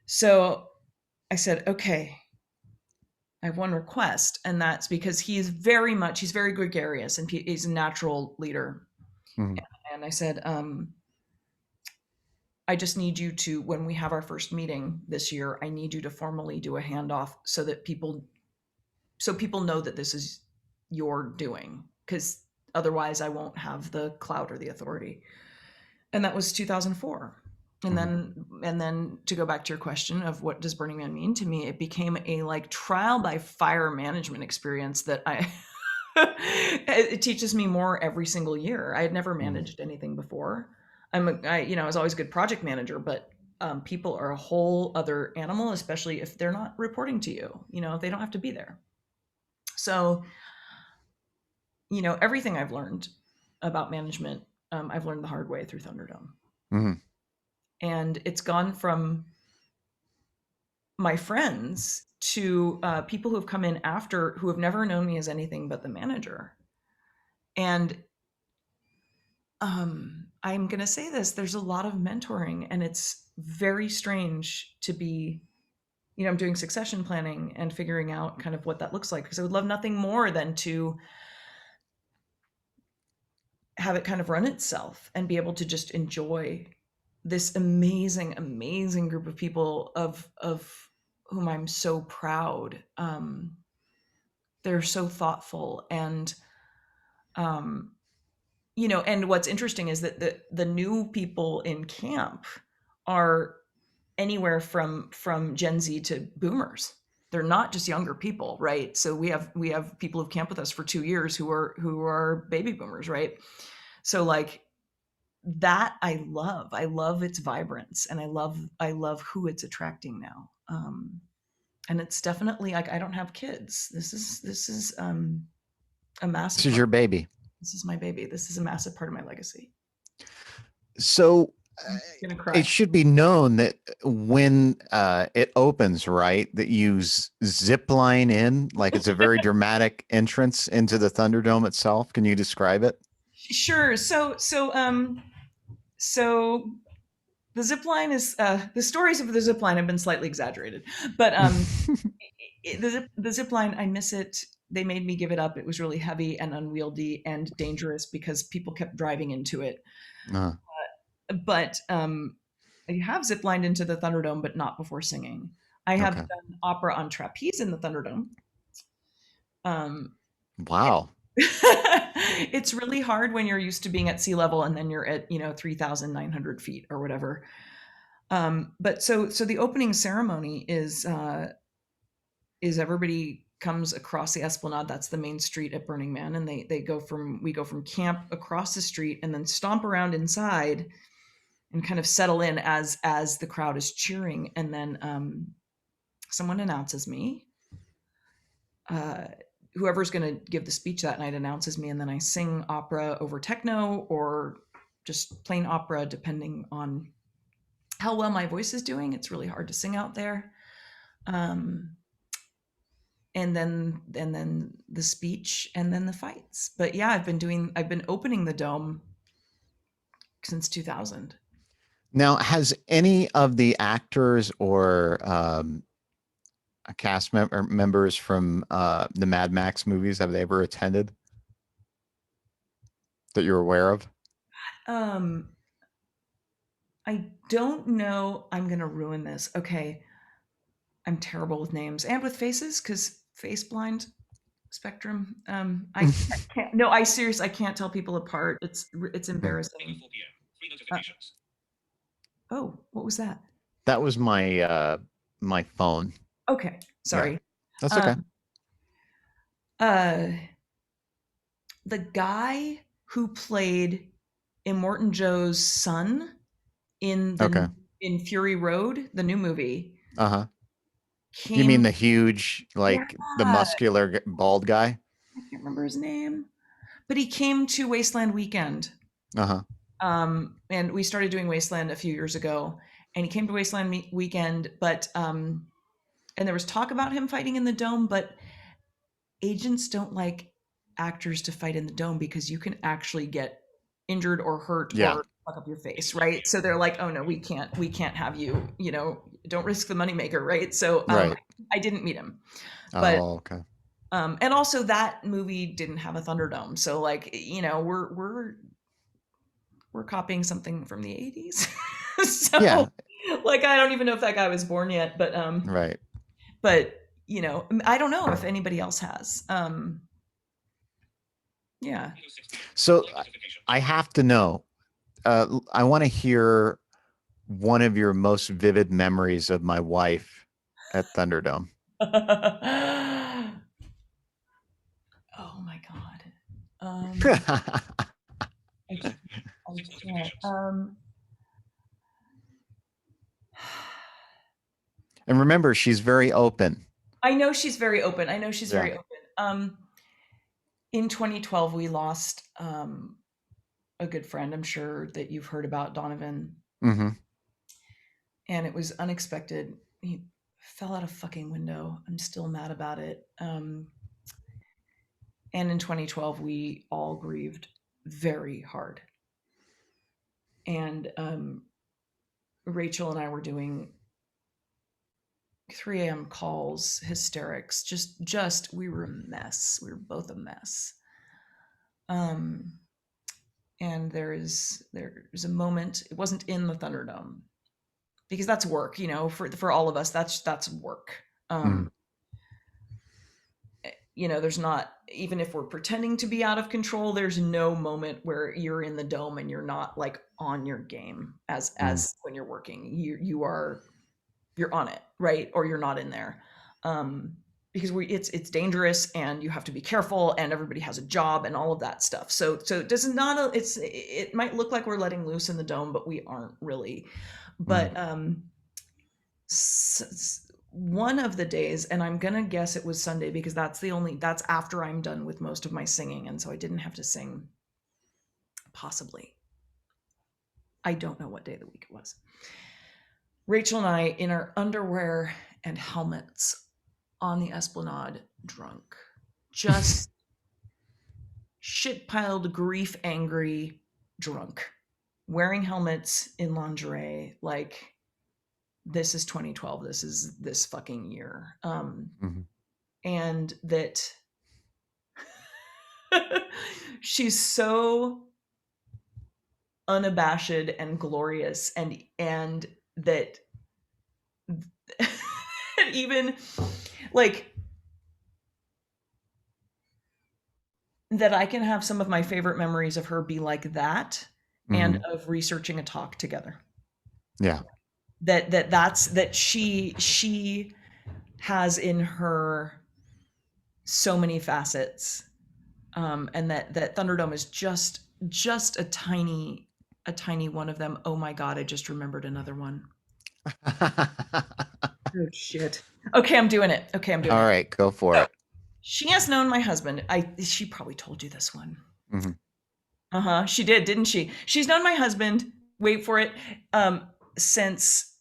So I said, okay, I have one request, and that's because he's very gregarious and he's a natural leader. And I said, I just need you to, when we have our first meeting this year, I need you to formally do a handoff so people know that this is your doing, because otherwise I won't have the clout or the authority. And that was 2004. And then to go back to your question of what does Burning Man mean to me, it became a like trial by fire management experience that it teaches me more every single year. I had never managed anything before. I was always a good project manager, but people are a whole other animal, especially if they're not reporting to you, if they don't have to be there. So, everything I've learned about management, I've learned the hard way through Thunderdome. Mm-hmm. And it's gone from my friends to people who have come in after who have never known me as anything but the manager. And I'm going to say this, there's a lot of mentoring, and it's very strange to be, I'm doing succession planning and figuring out kind of what that looks like, because I would love nothing more than to have it kind of run itself and be able to just enjoy this amazing, amazing group of people of whom I'm so proud. They're so thoughtful, and and what's interesting is that the new people in camp are anywhere from Gen Z to boomers. They're not just younger people, right? So we have people who've camped with us for 2 years who are baby boomers, right? So like that I love its vibrance, and I love who it's attracting now. And it's definitely like, I don't have kids. This is a massive. This is your baby. This is my baby. This is a massive part of my legacy. So I'm gonna cry. it should be known that when it opens, right, that you zip line in, like it's a very dramatic entrance into the Thunderdome itself. Can you describe it? Sure. So the zip line is the stories of the zip line have been slightly exaggerated, but the zip line, I miss it. They made me give it up. It was really heavy and unwieldy and dangerous because people kept driving into it. But I have ziplined into the Thunderdome, but not before singing. I have done opera on trapeze in the Thunderdome. Wow. It's really hard when you're used to being at sea level and then you're at 3,900 feet or whatever. But so the opening ceremony is everybody comes across the Esplanade. That's the main street at Burning Man, and we go from camp across the street and then stomp around inside and kind of settle in as the crowd is cheering, and then someone announces me. Whoever's going to give the speech that night announces me, and then I sing opera over techno or just plain opera, depending on how well my voice is doing. It's really hard to sing out there. And then the speech, and then the fights. But yeah, I've been opening the dome since 2000. Now, has any of the actors or cast members from the Mad Max movies, have they ever attended that you're aware of? I don't know. I'm going to ruin this. Okay. I'm terrible with names and with faces because face blind spectrum. I can't. No, I seriously, I can't tell people apart. It's embarrassing. Oh, what was that? That was my my phone. Okay, sorry. Yeah, that's okay. The guy who played Immortan Joe's son in Fury Road, the new movie. You mean the huge, like the muscular bald guy? I can't remember his name, but he came to Wasteland Weekend. And we started doing Wasteland a few years ago, and he came to Wasteland Weekend, but and there was talk about him fighting in the dome, but agents don't like actors to fight in the dome because you can actually get injured or hurt or fuck up your face, right? So they're like, oh no, we can't have you, don't risk the moneymaker, right? So I didn't meet him. But and also that movie didn't have a Thunderdome. So like, we're copying something from the 80s. So like, I don't even know if that guy was born yet, but but I don't know if anybody else has. So I have to know, I want to hear one of your most vivid memories of my wife at Thunderdome? Oh my God. I can't. And remember, she's very open. I know she's very open. I know she's Yeah. very open. In 2012, we lost a good friend. I'm sure that you've heard about Donovan. Mm-hmm. And it was unexpected. He fell out a fucking window. I'm still mad about it. And in 2012, we all grieved very hard. And Rachel and I were doing 3 a.m. calls, hysterics, just we were a mess. We were both a mess. And there's a moment, it wasn't in the Thunderdome, because that's work, you know, for all of us, that's work. You know, there's not, even if we're pretending to be out of control, there's no moment where you're in the dome and you're not like on your game as when you're working. You're on it, right? Or you're not in there. Because it's dangerous and you have to be careful and everybody has a job and all of that stuff. So it does not, it might look like we're letting loose in the dome, but we aren't really. But one of the days, and I'm gonna guess it was Sunday because that's after I'm done with most of my singing, and so I didn't have to sing. Possibly. I don't know what day of the week it was. Rachel and I, in our underwear and helmets on the Esplanade, drunk, just shit-piled, grief angry, drunk, wearing helmets in lingerie, like, this is 2012, this is this fucking year. And that she's so unabashed and glorious, and that even like that I can have some of my favorite memories of her be like that, and of researching a talk together. Yeah. That she has in her so many facets, and that Thunderdome is just a tiny one of them. Oh my God, I just remembered another one. Oh shit. Okay, I'm doing it. All right, go for it. She has known my husband. She probably told you this one. Mm-hmm. She did, didn't she? She's known my husband, wait for it, since,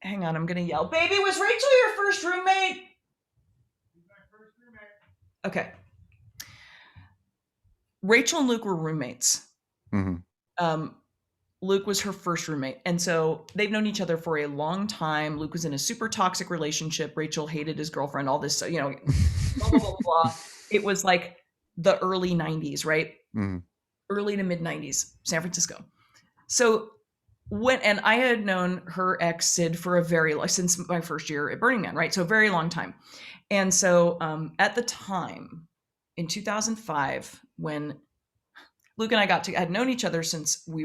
hang on, I'm gonna yell. Baby, was Rachel your first roommate? Okay. Rachel and Luke were roommates. Luke was her first roommate. And so they've known each other for a long time. Luke was in a super toxic relationship. Rachel hated his girlfriend, all this, you know, blah, blah, blah, blah. It was like the early 90s, right? Early to mid 90s, San Francisco. So and I had known her ex Sid for since my first year at Burning Man, right? So a very long time. And so at the time in 2005, when Luke and I had known each other since we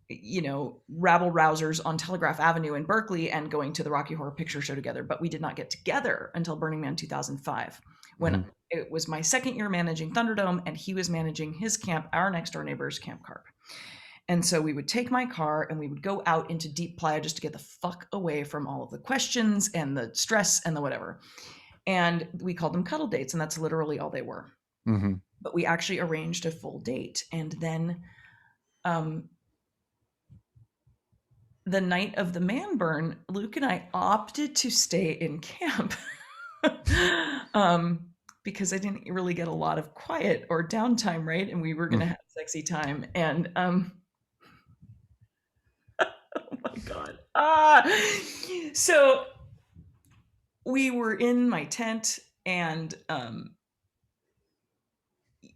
you know, rabble rousers on Telegraph Avenue in Berkeley and going to the Rocky Horror Picture Show together. But we did not get together until Burning Man 2005, when it was my second year managing Thunderdome and he was managing his camp, our next door neighbor's Camp Carp. And so we would take my car and we would go out into Deep Playa just to get the fuck away from all of the questions and the stress and the whatever. And we called them cuddle dates, and that's literally all they were. But we actually arranged a full date. And then the night of the man burn, Luke and I opted to stay in camp because I didn't really get a lot of quiet or downtime, right? And we were going to have sexy time. And oh my God. So we were in my tent, and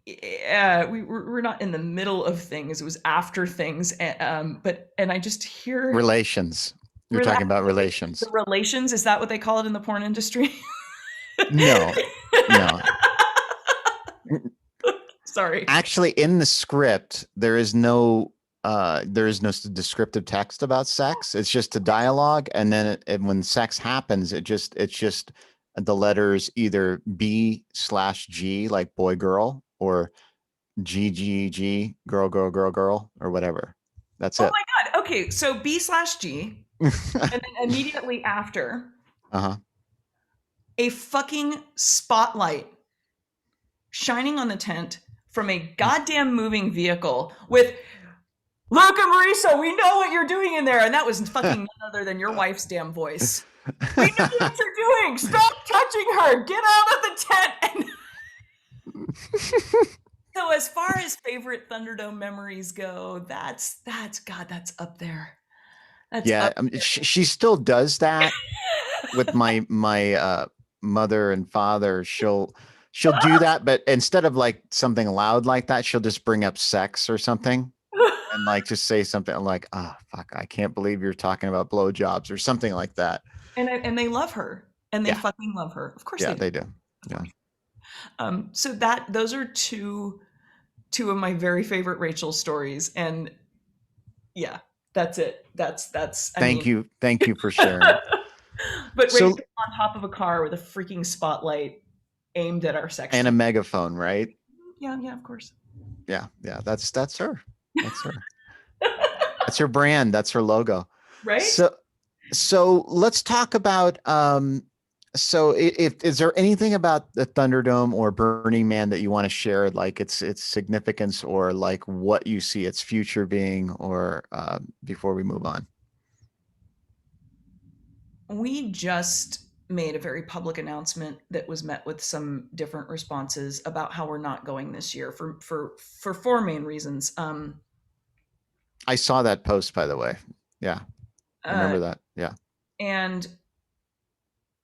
we're not in the middle of things. It was after things. And I just hear relations. You're talking about relations. The relations, is that what they call it in the porn industry? No. Sorry. Actually, in the script, there is no there is no descriptive text about sex. It's just a dialogue, and then when sex happens, it's just the letters either B/G, like boy girl, or G girl girl girl girl, or whatever. That's Oh it. my God. Okay. So B/G, and then immediately after, Uh-huh. a fucking spotlight shining on the tent from a goddamn moving vehicle with Luke and Marisa, we know what you're doing in there. And that was fucking none other than your wife's damn voice. We know what you're doing. Stop touching her. Get out of the tent. And so as far as favorite Thunderdome memories go, that's God, that's up there. That's Yeah, up I mean, there. she still does that with my mother and father. She'll do that, but instead of like something loud like that, she'll just bring up sex or something, and like just say something like, "Ah, fuck, I can't believe you're talking about blowjobs," or something like that. And they love her. And they Yeah, fucking love her. Of course yeah, they do. they do. Yeah. So those are two of my very favorite Rachel stories. And yeah, that's it. That's I mean, Thank you for sharing. but Rachel So, on top of a car with a freaking spotlight aimed at our sex and a tape. megaphone, right? Yeah, of course. Yeah, that's her. That's her. That's her brand. That's her logo. Right? So let's talk about so if is there anything about the Thunderdome or Burning Man that you want to share, like its significance, or like what you see its future being, or before we move on? We just made a very public announcement that was met with some different responses about how we're not going this year for four main reasons. I saw that post, by the way. Yeah, I Uh, remember that. Yeah. and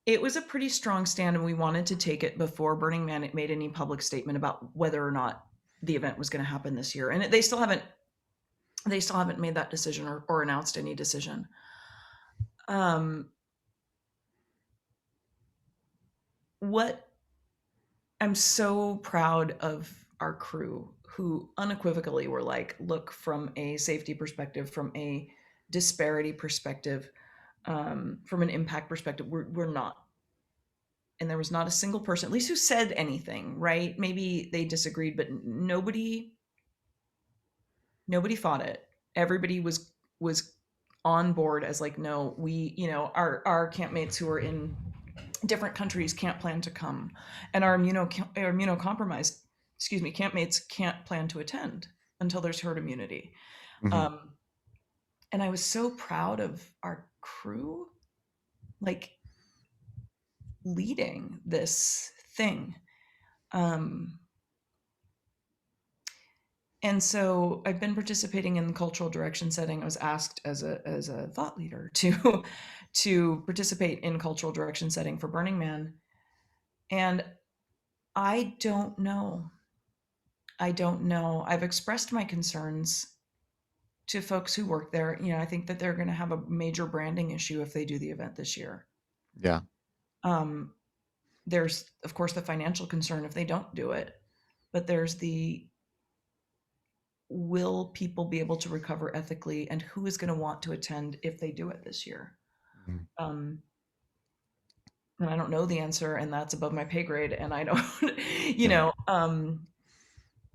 it was a pretty strong stand, and we wanted to take it before Burning Man made any public statement about whether or not the event was going to happen this year. And they still haven't made that decision or announced any decision. What I'm so proud of our crew who unequivocally were like, look, from a safety perspective, from a disparity perspective, from an impact perspective, we're not. And there was not a single person, at least, who said anything, right? Maybe they disagreed, but nobody fought it. Everybody was on board as like, no, we, our campmates who are in different countries can't plan to come, and our immunocompromised, campmates can't plan to attend until there's herd immunity. Mhm. And I was so proud of our crew, like, leading this thing. And so I've been participating in the cultural direction setting. I was asked as a thought leader to participate in cultural direction setting for Burning Man. And I don't know. I've expressed my concerns to folks who work there. I think that they're going to have a major branding issue if they do the event this year. Yeah. There's, of course, the financial concern if they don't do it, but there's the, will people be able to recover ethically, and who is going to want to attend if they do it this year? Mhm. And I don't know the answer, and that's above my pay grade. And I don't, Yeah.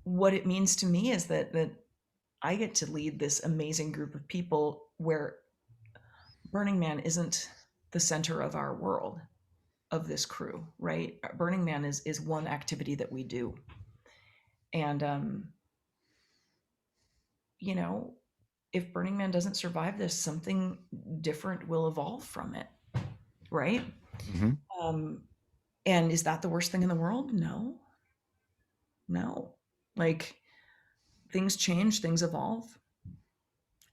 what it means to me is that I get to lead this amazing group of people where Burning Man isn't the center of our world, of this crew, right? Burning Man is one activity that we do. And if Burning Man doesn't survive this, something different will evolve from it, right? Mhm. And is that the worst thing in the world? No. Like, things change, things evolve.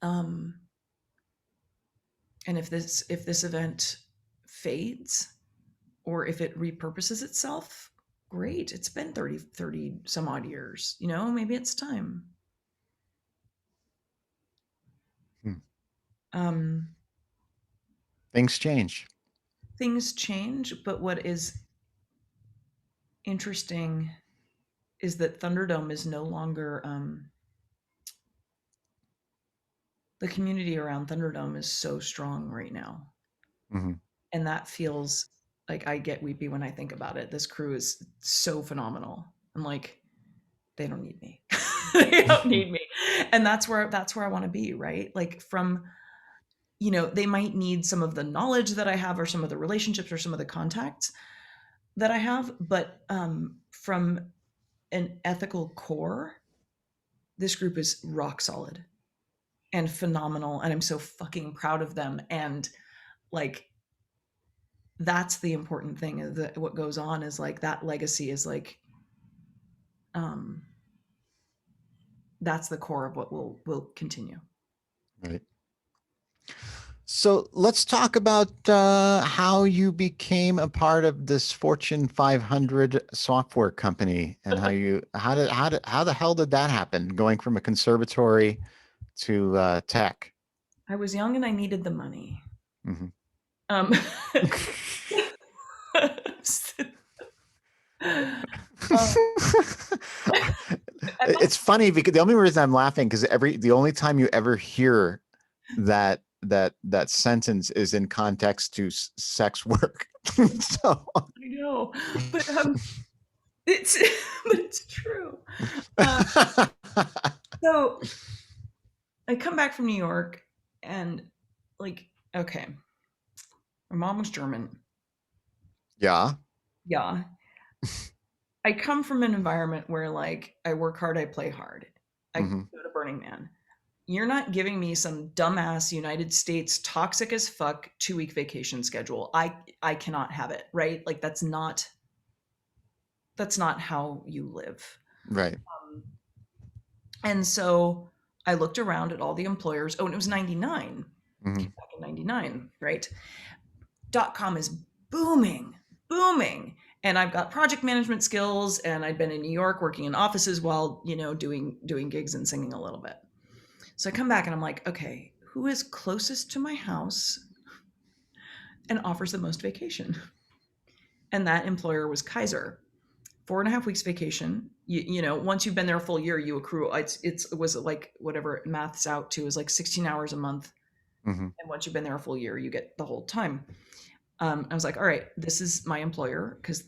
And if this event fades, or if it repurposes itself, great. It's been 30 some odd years, maybe it's time. Hmm. Um, Things change. Things change, but what is interesting is that Thunderdome is no longer the community around Thunderdome is so strong right now. Mm-hmm. And that feels like I get weepy when I think about it. This crew is so phenomenal. I'm like, they don't need me. They don't need me. And that's where I want to be, right? Like from, they might need some of the knowledge that I have or some of the relationships or some of the contacts that I have, but from an ethical core, this group is rock solid and phenomenal, and I'm so fucking proud of them. And like, that's the important thing, is that what goes on is like that legacy is like, that's the core of what will continue. Right. So let's talk about how you became a part of this Fortune 500 software company, and how the hell did that happen? Going from a conservatory to tech. I was young and I needed the money. Mhm. Um, It's funny because the only reason I'm laughing because the only time you ever hear that sentence is in context to sex work. So I know, but it's but it's true. So I come back from New York and like, okay, my mom was German. yeah. Yeah. I come from an environment where like I work hard, I play hard. I Mm-hmm. go to Burning Man. You're not giving me some dumbass United States toxic as fuck 2-week vacation schedule. I cannot have it, right? Like that's not how you live. Right. And so I looked around at all the employers. Oh, and it was 99. Mm-hmm. Came back in 99, right? .com is booming, booming. And I've got project management skills, and I'd been in New York working in offices while, doing gigs and singing a little bit. So I come back and I'm like, okay, who is closest to my house and offers the most vacation? And that employer was Kaiser. 4.5 weeks vacation. Once you've been there a full year, you accrue. It was like whatever it maths out to is like 16 hours a month. Mm-hmm. And once you've been there a full year, you get the whole time. I was like, all right, this is my employer because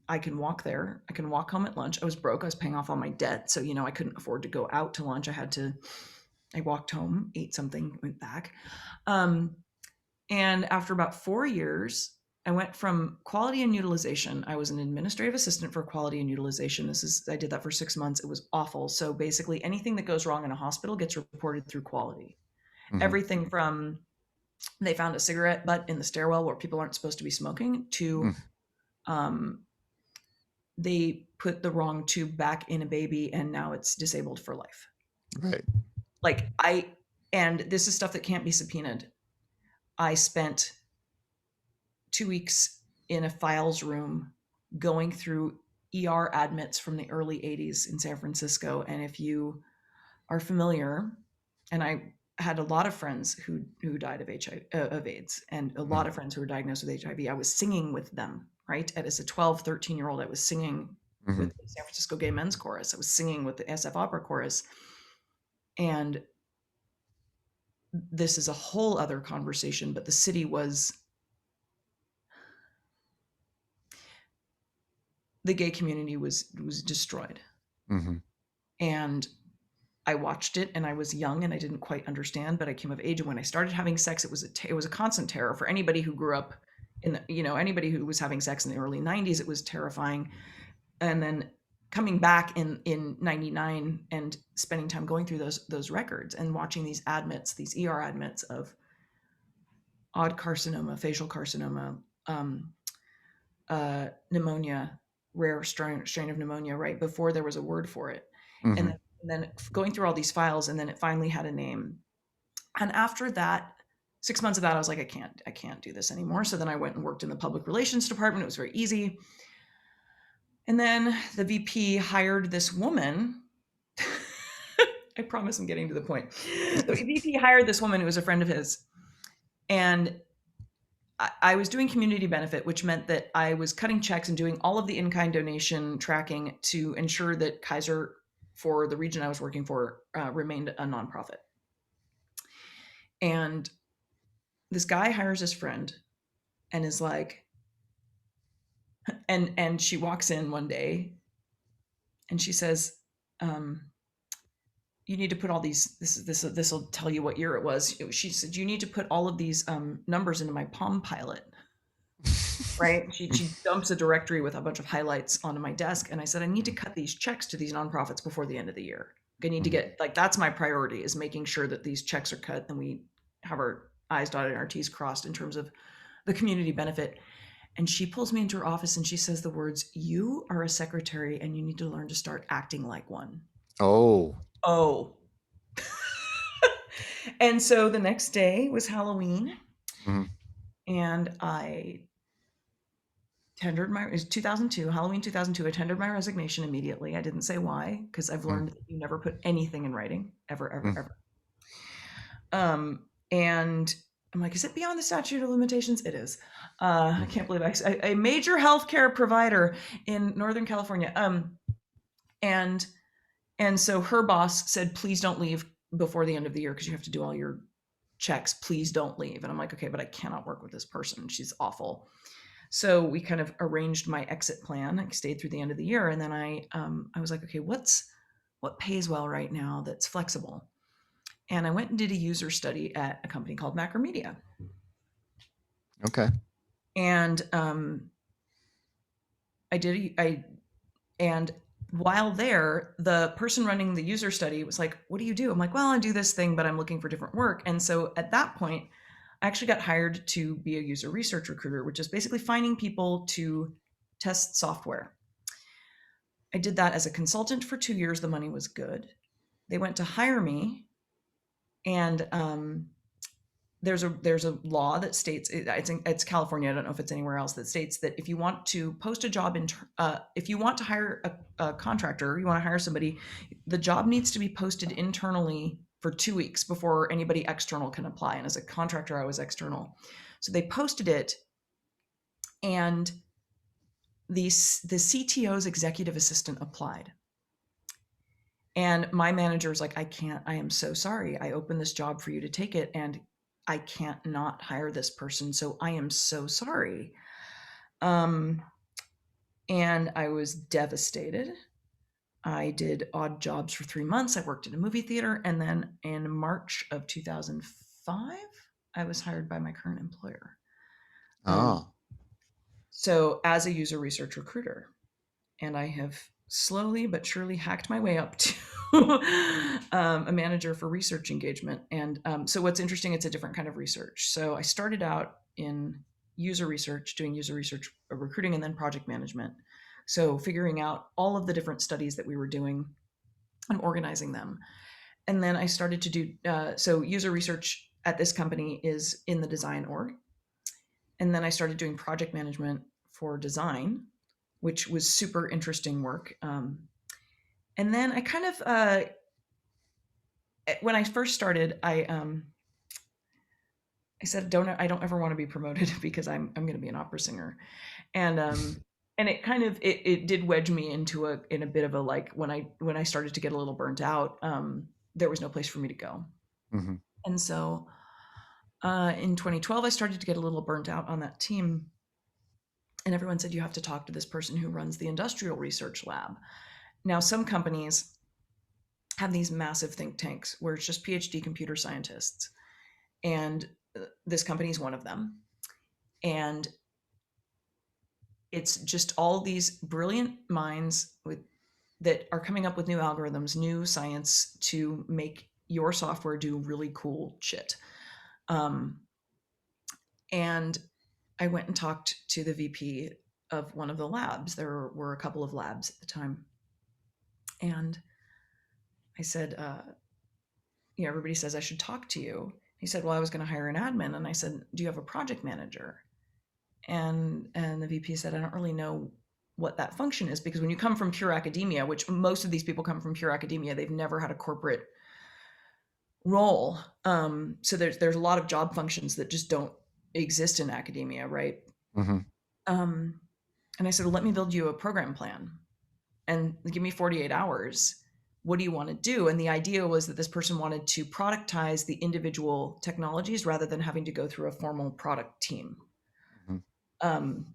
I can walk there. I can walk home at lunch. I was broke. I was paying off all my debt. So, I couldn't afford to go out to lunch. I walked home, ate something, went back. And after about 4 years, I went from quality and utilization. I was an administrative assistant for quality and utilization. I did that for 6 months. It was awful. So basically anything that goes wrong in a hospital gets reported through quality. Mm-hmm. Everything from they found a cigarette butt in the stairwell where people aren't supposed to be smoking to they put the wrong tube back in a baby and now it's disabled for life. Right. And this is stuff that can't be subpoenaed. I spent 2 weeks in a files room going through ER admits from the early 80s in San Francisco. And if you are familiar, and I had a lot of friends who died of AIDS, and a lot of friends who were diagnosed with HIV. I was singing with them, right? As a 12, 13-year-old, I was singing with the San Francisco Gay Men's Chorus. I was singing with the SF Opera Chorus. And this is a whole other conversation, but the city the gay community was destroyed. Mm-hmm. And I watched it, and I was young and I didn't quite understand, but I came of age. And when I started having sex, it was a constant terror for anybody who grew up anybody who was having sex in the early 90s. It was terrifying. And then coming back in 99 and spending time going through those records and watching these admits, these ER admits of odd carcinoma, facial carcinoma, pneumonia, rare strain of pneumonia, right before there was a word for it. Mm-hmm. And then going through all these files, and then it finally had a name. And after that, 6 months of that, I was like, I can't do this anymore. So then I went and worked in the public relations department. It was very easy. And then the VP hired this woman. I promise I'm getting to the point. The VP hired this woman who was a friend of his. And I was doing community benefit, which meant that I was cutting checks and doing all of the in-kind donation tracking to ensure that Kaiser, for the region I was working for, remained a nonprofit. And this guy hires his friend and is like, and she walks in one day and she says, you need to put all these, this will tell you what year it was. She said, you need to put all of these numbers into my Palm Pilot. Right. She dumps a directory with a bunch of highlights onto my desk. And I said, I need to cut these checks to these nonprofits before the end of the year. I need to get, like, that's my priority, is making sure that these checks are cut and we have our I's dotted and our T's crossed in terms of the community benefit. And she pulls me into her office and she says the words, you are a secretary and you need to learn to start acting like one. Oh. And so the next day was Halloween. Mhm. And I tendered my, it was 2002, Halloween 2002. I tendered my resignation immediately. I didn't say why, because I've learned that you never put anything in writing, ever. And I'm like, is it beyond the statute of limitations? It is. I can't believe a major healthcare provider in Northern California. And so her boss said, please don't leave before the end of the year because you have to do all your checks. Please don't leave. And I'm like, okay, but I cannot work with this person. She's awful. So we kind of arranged my exit plan. I stayed through the end of the year. And then I was like, okay, what pays well right now that's flexible? And I went and did a user study at a company called Macromedia. Okay. And and while there, the person running the user study was like, what do you do? I'm like, well, I do this thing, but I'm looking for different work. And so at that point, I actually got hired to be a user research recruiter, which is basically finding people to test software. I did that as a consultant for 2 years. The money was good. They went to hire me, and there's a law that states, it's California, I don't know if it's anywhere else, that states that if you want to post a job if you want to hire a contractor, you want to hire somebody, the job needs to be posted internally for 2 weeks before anybody external can apply. And as a contractor, I was external. So they posted it, and the CTO's executive assistant applied. And my manager was like, I am so sorry. I opened this job for you to take it, and I can't not hire this person. So I am so sorry. And I was devastated. I did odd jobs for 3 months. I worked in a movie theater. And then in March of 2005, I was hired by my current employer. So as a user research recruiter, and I have slowly but surely hacked my way up to a manager for research engagement. And so what's interesting, it's a different kind of research. So I started out in user research, doing user research recruiting, and then project management. So figuring out all of the different studies that we were doing and organizing them. And then I started to do, so user research at this company is in the design org. And then I started doing project management for design, which was super interesting work. And then I kind of, when I first started, I said, I don't ever want to be promoted because I'm going to be an opera singer. And it kind of, it did wedge me into a bit of a, like, when I started to get a little burnt out, there was no place for me to go. Mm-hmm. And so in 2012, I started to get a little burnt out on that team. And everyone said, you have to talk to this person who runs the industrial research lab. Now, some companies have these massive think tanks where it's just PhD computer scientists. And this company is one of them. And it's just all these brilliant minds that are coming up with new algorithms, new science to make your software do really cool shit. And I went and talked to the VP of one of the labs. There were a couple of labs at the time. And I said, everybody says I should talk to you. He said, well, I was going to hire an admin. And I said, do you have a project manager? And the VP said, I don't really know what that function is, because when you come from pure academia, which most of these people come from pure academia, they've never had a corporate role. So there's a lot of job functions that just don't exist in academia, right? Mm-hmm. And I said, well, let me build you a program plan and give me 48 hours what do you want to do? And the idea was that this person wanted to productize the individual technologies rather than having to go through a formal product team. Mhm.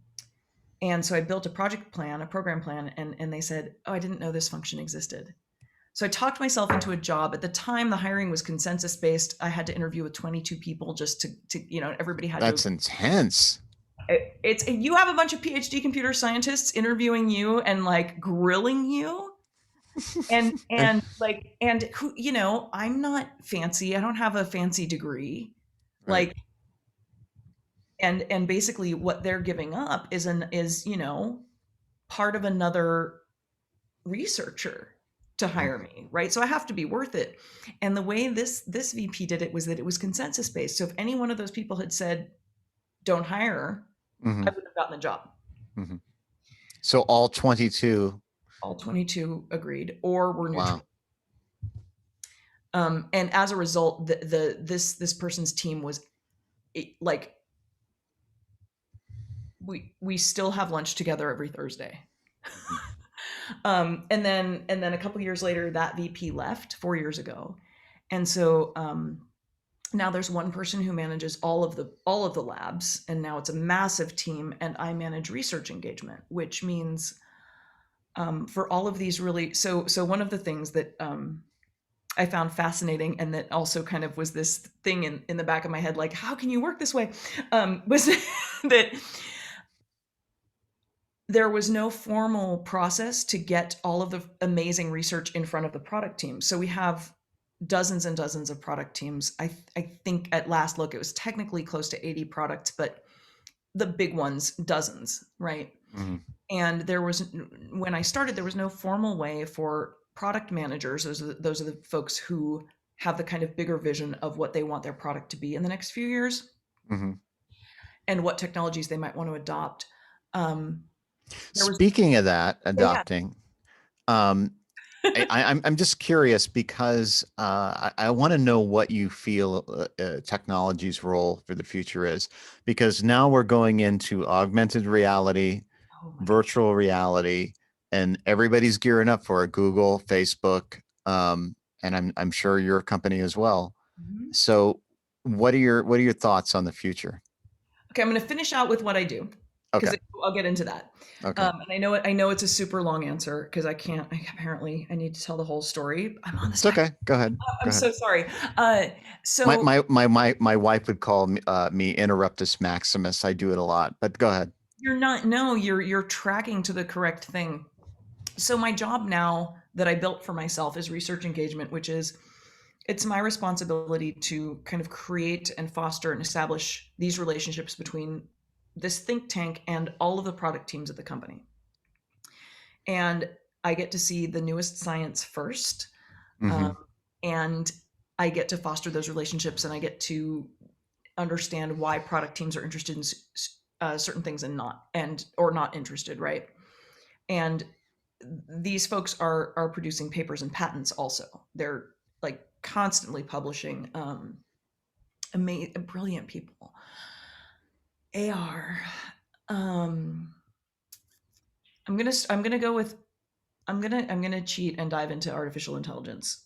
And so I built a project plan, a program plan, and they said, oh, I didn't know this function existed. So I talked myself into a job. At the time, the hiring was consensus based. I had to interview with 22 people just to everybody had That's to. intense. It's you have a bunch of PhD computer scientists interviewing you and like grilling you. And who, I'm not fancy. I don't have a fancy degree. Right. Like, and basically what they're giving up is part of another researcher to hire me, right? So I have to be worth it. And the way this VP did it was that it was consensus based. So if any one of those people had said, don't hire, Mhm. I wouldn't have gotten the job. Mhm. So all 22. All 22 agreed or were neutral. Wow. And as a result, this person's team was like, we still have lunch together every Thursday. And then a couple years later, that VP left 4 years ago, and so now there's one person who manages all of the labs, and now it's a massive team, and I manage research engagement, which means for all of these really so one of the things that I found fascinating, and that also kind of was this thing in the back of my head, like, how can you work this way, was that there was no formal process to get all of the amazing research in front of the product team. So we have dozens and dozens of product teams. I think at last look, it was technically close to 80 products, but the big ones, dozens, right? Mm-hmm. And when I started, there was no formal way for product managers, those are the folks who have the kind of bigger vision of what they want their product to be in the next few years, Mm-hmm. and what technologies they might want to adopt. Speaking of that, adopting, I'm just curious because I want to know what you feel technology's role for the future is, because now we're going into augmented reality, virtual reality, and everybody's gearing up for it. Google, Facebook, and I'm sure your company as well. Mm-hmm. So, what are your thoughts on the future? Okay, I'm going to finish out with what I do, because Okay. I'll get into that. Okay. And I know it's a super long answer because I can't. I need to tell the whole story. I'm on this. It's okay. Go ahead. I'm so sorry. So My wife would call me Interruptus Maximus. I do it a lot, but go ahead. you're not. No, you're tracking to the correct thing. So my job now that I built for myself is research engagement, which is it's my responsibility to kind of create and foster and establish these relationships between this think tank and all of the product teams at the company. And I get to see the newest science first. Mm-hmm. And I get to foster those relationships, and I get to understand why product teams are interested in certain things or not interested, right? And these folks are producing papers and patents also. They're like constantly publishing brilliant people. AR. I'm gonna cheat and dive into artificial intelligence,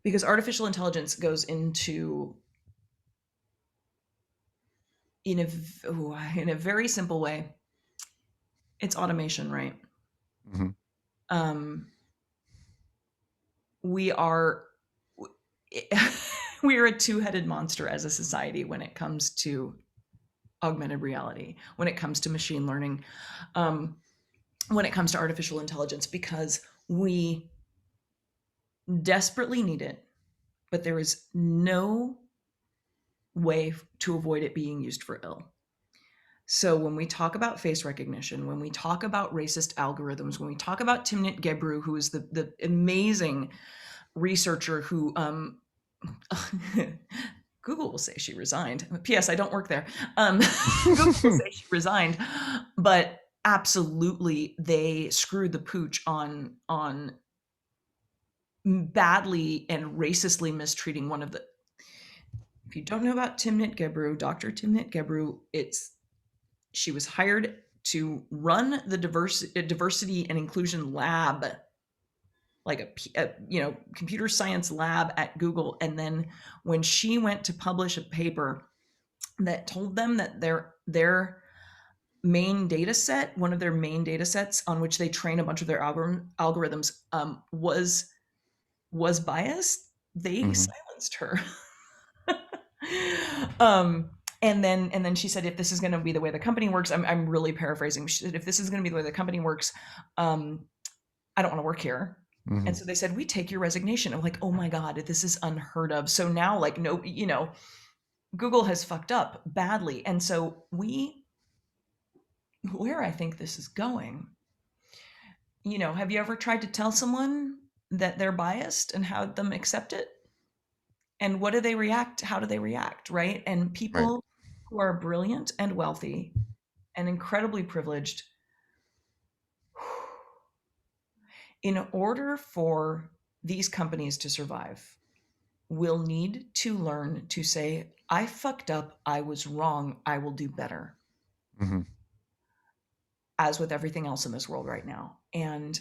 because artificial intelligence goes into in a very simple way. It's automation, right? Mm-hmm. We are we are a two-headed monster as a society when it comes to augmented reality, when it comes to machine learning, when it comes to artificial intelligence, because we desperately need it, but there is no way to avoid it being used for ill. So when we talk about face recognition, when we talk about racist algorithms, when we talk about Timnit Gebru, who is the amazing researcher who Google will say she resigned. P.S. I don't work there. Google will say she resigned, but absolutely they screwed the pooch on badly and racistly mistreating one of the. If you don't know about Timnit Gebru, Dr. Timnit Gebru, she was hired to run the diversity and inclusion lab like a computer science lab at Google. And then when she went to publish a paper that told them that their main data set, one of their main data sets on which they train a bunch of their algorithms, was biased, they silenced her. And then she said, if this is going to be the way the company works, I'm really paraphrasing. She said, if this is going to be the way the company works, I don't want to work here. And so they said, we take your resignation. I'm like, oh my God, this is unheard of. So now, like, no, Google has fucked up badly. And so where I think this is going, have you ever tried to tell someone that they're biased and have them accept it? And what do they react? How do they react? Right. And people who are brilliant and wealthy and incredibly privileged, in order for these companies to survive, will need to learn to say, I fucked up, I was wrong, I will do better. As with everything else in this world right now. And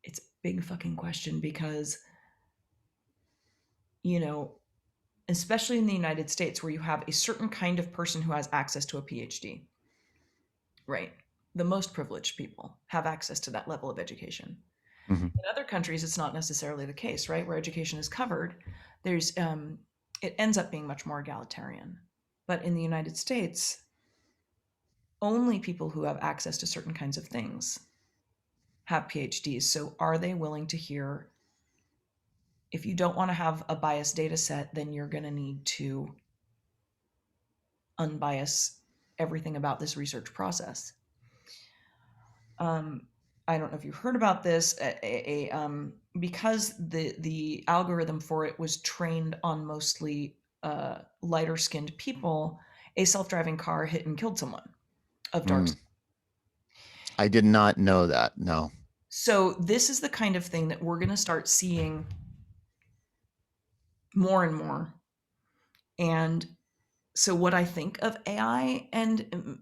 it's a big fucking question because, especially in the United States, where you have a certain kind of person who has access to a PhD, right? The most privileged people have access to that level of education. In other countries, it's not necessarily the case, right? Where education is covered, there's it ends up being much more egalitarian. But in the United States, only people who have access to certain kinds of things have PhDs. So are they willing to hear, if you don't want to have a biased data set, then you're going to need to unbias everything about this research process. I don't know if you've heard about this, because the algorithm for it was trained on mostly lighter skinned people, a self-driving car hit and killed someone of dark skin. I did not know that. No. So this is the kind of thing that we're going to start seeing more and more. And so what I think of AI and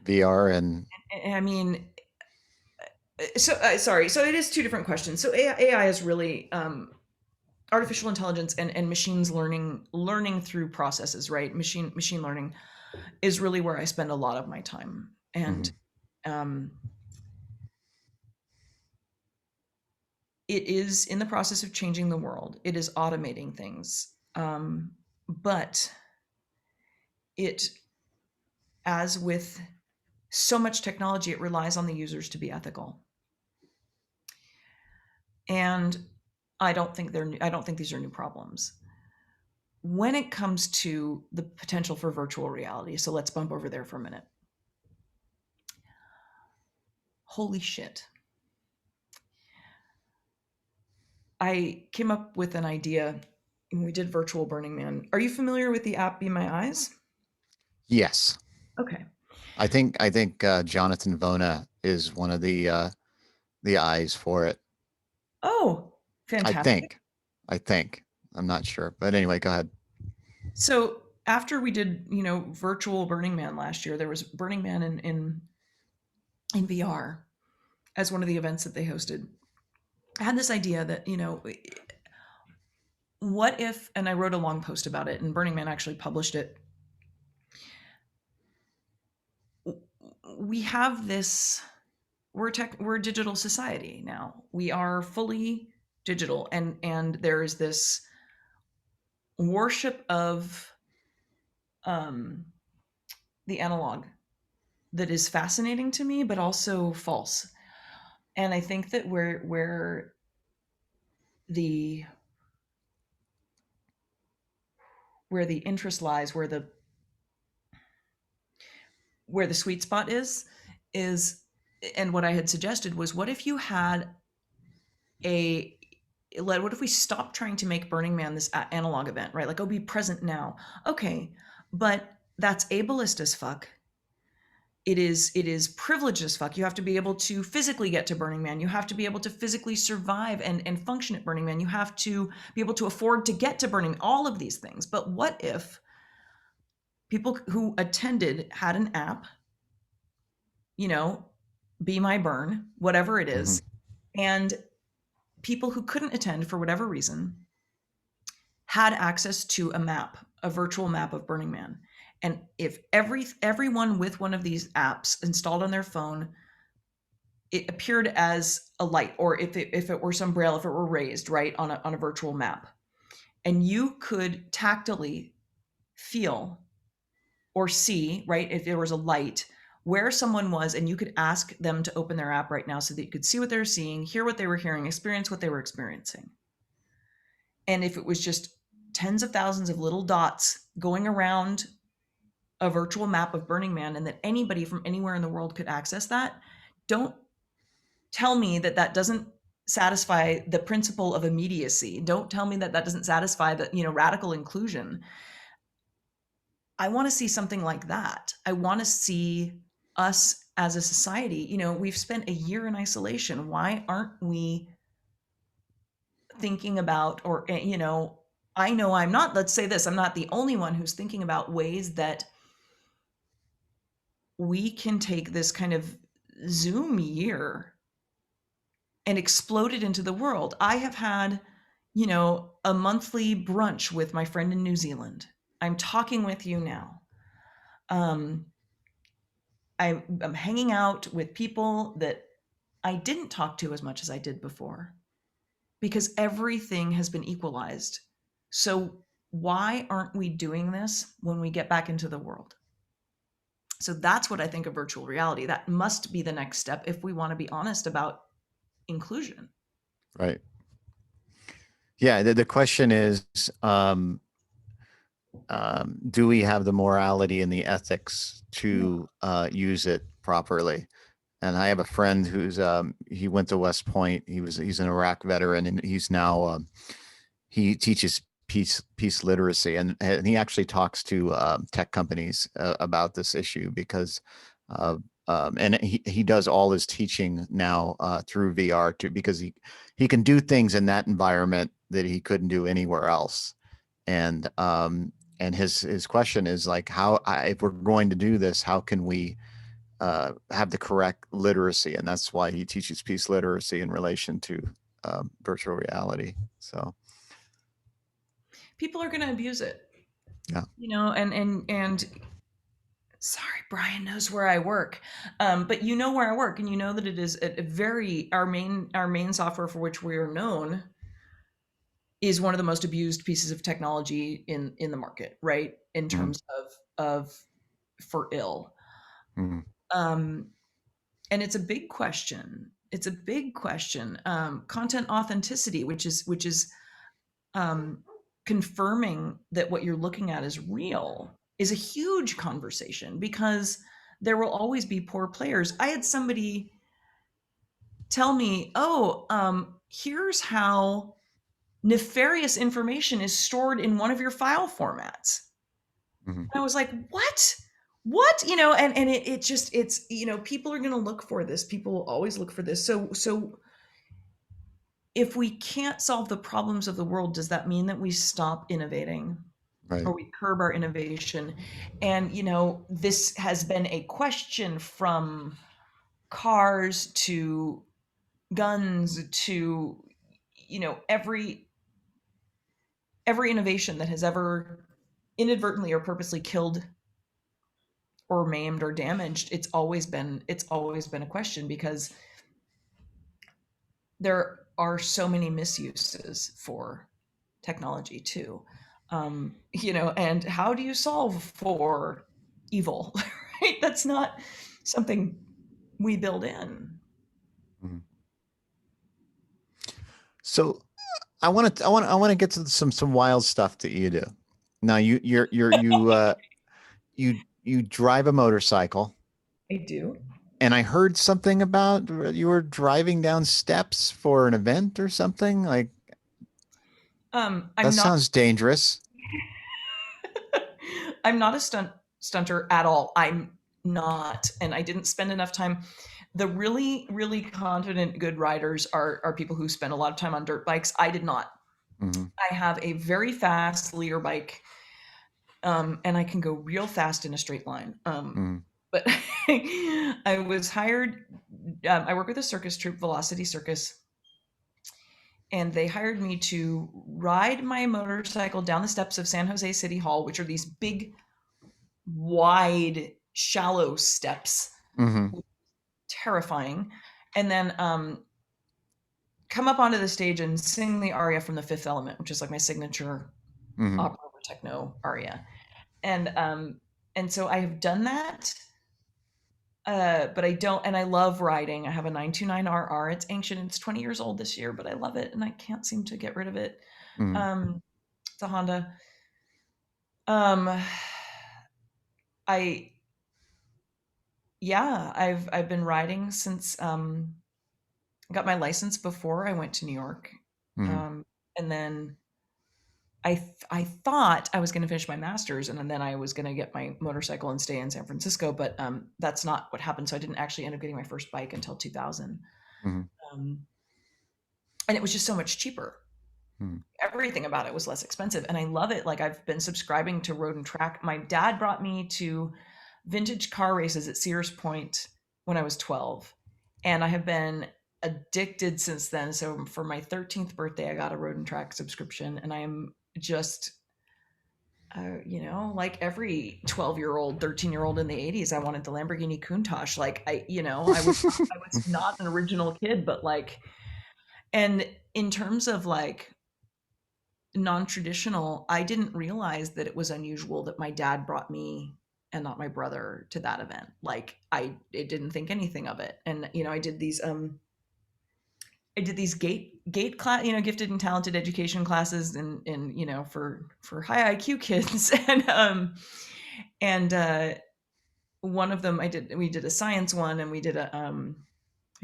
VR and I mean, so sorry. So it is two different questions. So AI is really artificial intelligence and machines learning through processes, right? Machine learning is really where I spend a lot of my time. And it is in the process of changing the world. It is automating things. But it, as with so much technology, it relies on the users to be ethical. And I don't think these are new problems. When it comes to the potential for virtual reality, so let's bump over there for a minute. Holy shit. I came up with an idea when we did virtual Burning Man. Are you familiar with the app Be My Eyes? Yes. Okay. I think Jonathan Vona is one of the eyes for it. Oh, fantastic. I think. I'm not sure. But anyway, go ahead. So after we did, virtual Burning Man last year, there was Burning Man in VR as one of the events that they hosted. I had this idea that, what if, and I wrote a long post about it, and Burning Man actually published it. We have this, we're a digital society now. We are fully digital, and there is this worship of the analog that is fascinating to me, but also false. And I think that where the interest lies, where the sweet spot is, and what I had suggested was, what if you had what if we stop trying to make Burning Man this analog event, right? Like, oh, be present now. Okay, but that's ableist as fuck. It is privileged as fuck. You have to be able to physically get to Burning Man. You have to be able to physically survive and function at Burning Man. You have to be able to afford to get to Burning, all of these things. But what if people who attended had an app Be My Burn, whatever it Mhm. is. And people who couldn't attend for whatever reason had access to a map, a virtual map of Burning Man. And if everyone with one of these apps installed on their phone, it appeared as a light, or if it were some braille, if it were raised right on a virtual map, and you could tactily feel or see, right, if there was a light where someone was, and you could ask them to open their app right now so that you could see what they were seeing, hear what they were hearing, experience what they were experiencing. And if it was just tens of thousands of little dots going around a virtual map of Burning Man, and that anybody from anywhere in the world could access that, don't tell me that that doesn't satisfy the principle of immediacy. Don't tell me that that doesn't satisfy the, radical inclusion. I want to see something like that. I want to see us as a society. We've spent a year in isolation. Why aren't we thinking about, or, I know I'm not, let's say this, I'm not the only one who's thinking about ways that we can take this kind of Zoom year and explode it into the world. I have had, a monthly brunch with my friend in New Zealand. I'm talking with you now. I'm hanging out with people that I didn't talk to as much as I did before, because everything has been equalized. So why aren't we doing this when we get back into the world? So that's what I think of virtual reality. That must be the next step if we want to be honest about inclusion. Right. Yeah. The question is, do we have the morality and the ethics to use it properly? And I have a friend who's he went to West Point. He's an Iraq veteran, and he's now he teaches peace literacy, and he actually talks to tech companies about this issue, because and he does all his teaching now through VR too, because he can do things in that environment that he couldn't do anywhere else. And his question is like, if we're going to do this, how can we have the correct literacy? And that's why he teaches peace literacy in relation to virtual reality. So people are going to abuse it. Yeah. And sorry, Brian knows where I work, but you know where I work, and you know that it is a very our main software for which we are known is one of the most abused pieces of technology in the market, right? In terms of for ill. Mhm. And it's a big question. It's a big question. Content authenticity, which is confirming that what you're looking at is real, is a huge conversation, because there will always be poor players. I had somebody tell me, here's how nefarious information is stored in one of your file formats. Mhm. I was like, what, and it's people are going to look for this. People will always look for this. So if we can't solve the problems of the world, does that mean that we stop innovating? Right. Or we curb our innovation? And this has been a question from cars to guns to every innovation that has ever inadvertently or purposely killed or maimed or damaged. It's always been a question, because there are so many misuses for technology too. And how do you solve for evil? Right? That's not something we build in. Mhm. So I want to get to some wild stuff that you do. Now you drive a motorcycle, I do. and I heard something about you were driving down steps for an event or something. Like, I'm that not sounds dangerous. I'm not a stunter at all. I'm not, and I didn't spend enough time. The really, really confident, good riders are people who spend a lot of time on dirt bikes. I did not. Mhm. I have a very fast leader bike, and I can go real fast in a straight line. Mhm. but I was hired. I work with a circus troupe, Velocity Circus, and they hired me to ride my motorcycle down the steps of San Jose City Hall, which are these big, wide, shallow steps, Mm-hmm. terrifying, and then come up onto the stage and sing the aria from The Fifth Element, which is like my signature Mm-hmm. opera or techno aria. And so I have done that, but I don't, and I love riding. I have a 929RR. It's ancient. It's 20 years old this year, but I love it, and I can't seem to get rid of it. Mm-hmm. It's a Honda. Um, I yeah, I've been riding since I got my license before I went to New York, Mm-hmm. and then I thought I was going to finish my master's and then I was going to get my motorcycle and stay in San Francisco, but that's not what happened. So I didn't actually end up getting my first bike until 2000, Mm-hmm. and it was just so much cheaper. Mm-hmm. Everything about it was less expensive, and I love it. Like, I've been subscribing to Road and Track. My dad brought me to vintage car races at Sears Point when I was 12, and I have been addicted since then. So for my 13th birthday, I got a Road and Track subscription, and I am just like every 12-year-old, 13-year-old in the 80s, I wanted the Lamborghini Countach. Like, I was not an original kid, but like, and in terms of like non-traditional, I didn't realize that it was unusual that my dad brought me and not my brother to that event. Like, I didn't think anything of it. And I did these gate class, gifted and talented education classes, and for high IQ kids. And one of them we did a science one, and we did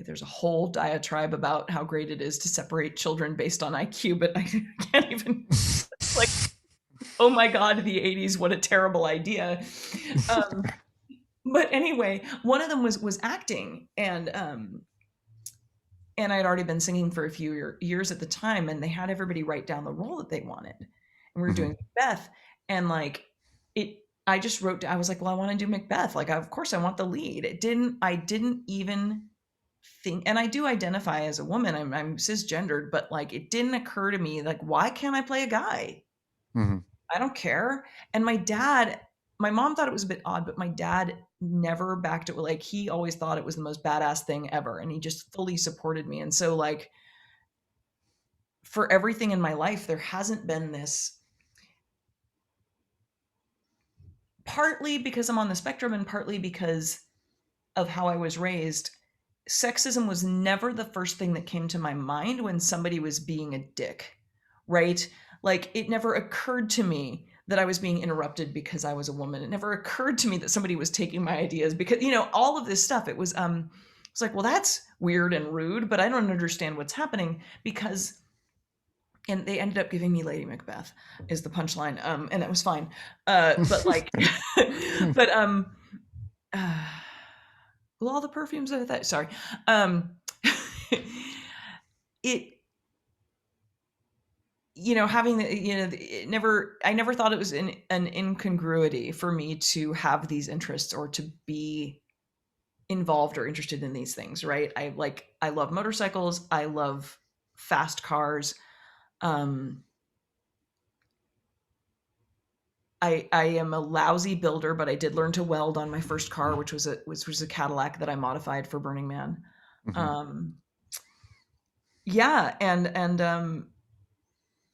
there's a whole diatribe about how great it is to separate children based on IQ, but I can't even, like, oh my God, the 80s, what a terrible idea. But anyway, one of them was acting, and I had already been singing for a few years at the time, and they had everybody write down the role that they wanted. And we were doing Macbeth, and like I just wrote, I was like, well, I want to do Macbeth. Like, of course I want the lead. I didn't even think, and I do identify as a woman. I'm cisgendered, but like, it didn't occur to me, like, why can't I play a guy? Mm-hmm. I don't care. And my mom thought it was a bit odd, but my dad never backed it. Like, he always thought it was the most badass thing ever, and he just fully supported me. And so, like, for everything in my life, there hasn't been this, partly because I'm on the spectrum and partly because of how I was raised, sexism was never the first thing that came to my mind when somebody was being a dick, right? Like, it never occurred to me that I was being interrupted because I was a woman. It never occurred to me that somebody was taking my ideas, because, all of this stuff, it was like, well, that's weird and rude, but I don't understand what's happening, because, and they ended up giving me Lady Macbeth is the punchline. And that was fine. But like, but, well, all the perfumes of that, sorry. Having I never thought it was an incongruity for me to have these interests or to be involved or interested in these things, right? I love motorcycles. I love fast cars. I am a lousy builder, but I did learn to weld on my first car, which was a Cadillac that I modified for Burning Man. Mm-hmm. Yeah, and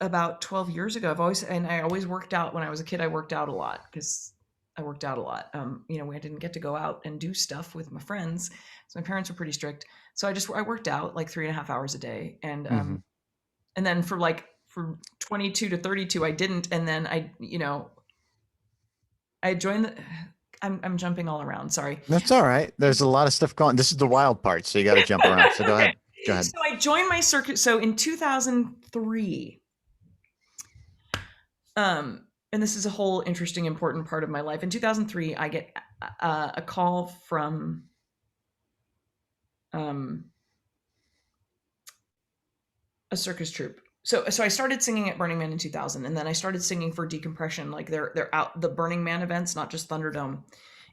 about 12 years ago, I always worked out. When I was a kid, I worked out a lot because I worked out a lot. I didn't get to go out and do stuff with my friends, so my parents were pretty strict. So I worked out like 3.5 hours a day, and and then for 22 to 32, I didn't, and then I joined the. I'm jumping all around. Sorry. That's all right. There's a lot of stuff going. This is the wild part, so you got to jump around. So go ahead. Go ahead. So I joined my circuit. So in 2003, and this is a whole interesting, important part of my life. In 2003, I get a call from a circus troupe. So I started singing at Burning Man in 2000, and then I started singing for Decompression, like they're out the Burning Man events, not just Thunderdome,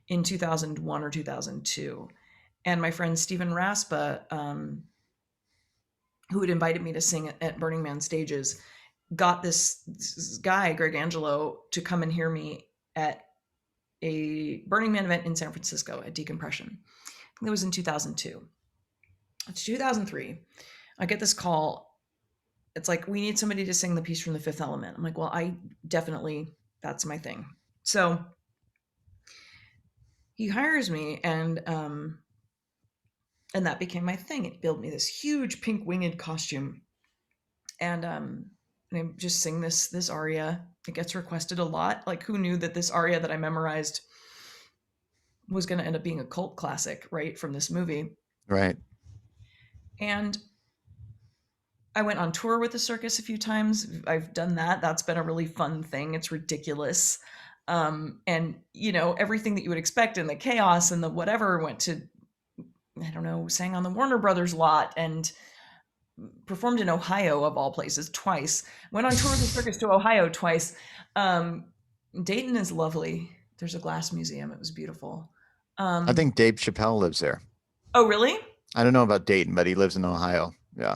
in 2001 or 2002. And my friend Stephen Raspa, who had invited me to sing at Burning Man stages, got this guy, Greg Angelo, to come and hear me at a Burning Man event in San Francisco at Decompression. I think it was in 2002. It's 2003. I get this call. It's like, we need somebody to sing the piece from The Fifth Element. I'm like, well, that's my thing. So he hires me, and that became my thing. It built me this huge pink winged costume, and I just sing this aria. It gets requested a lot. Like, who knew that this aria that I memorized was going to end up being a cult classic, right, from this movie? Right. And I went on tour with the circus a few times. I've done that. That's been a really fun thing. It's ridiculous. And, you know, everything that you would expect, and the chaos and the whatever, went to, I don't know, sang on the Warner Brothers lot and performed in Ohio, of all places, twice. Went on tour with the circus to Ohio twice. Dayton is lovely. There's a glass museum. It was beautiful. I think Dave Chappelle lives there. Oh, really? I don't know about Dayton, but he lives in Ohio. Yeah.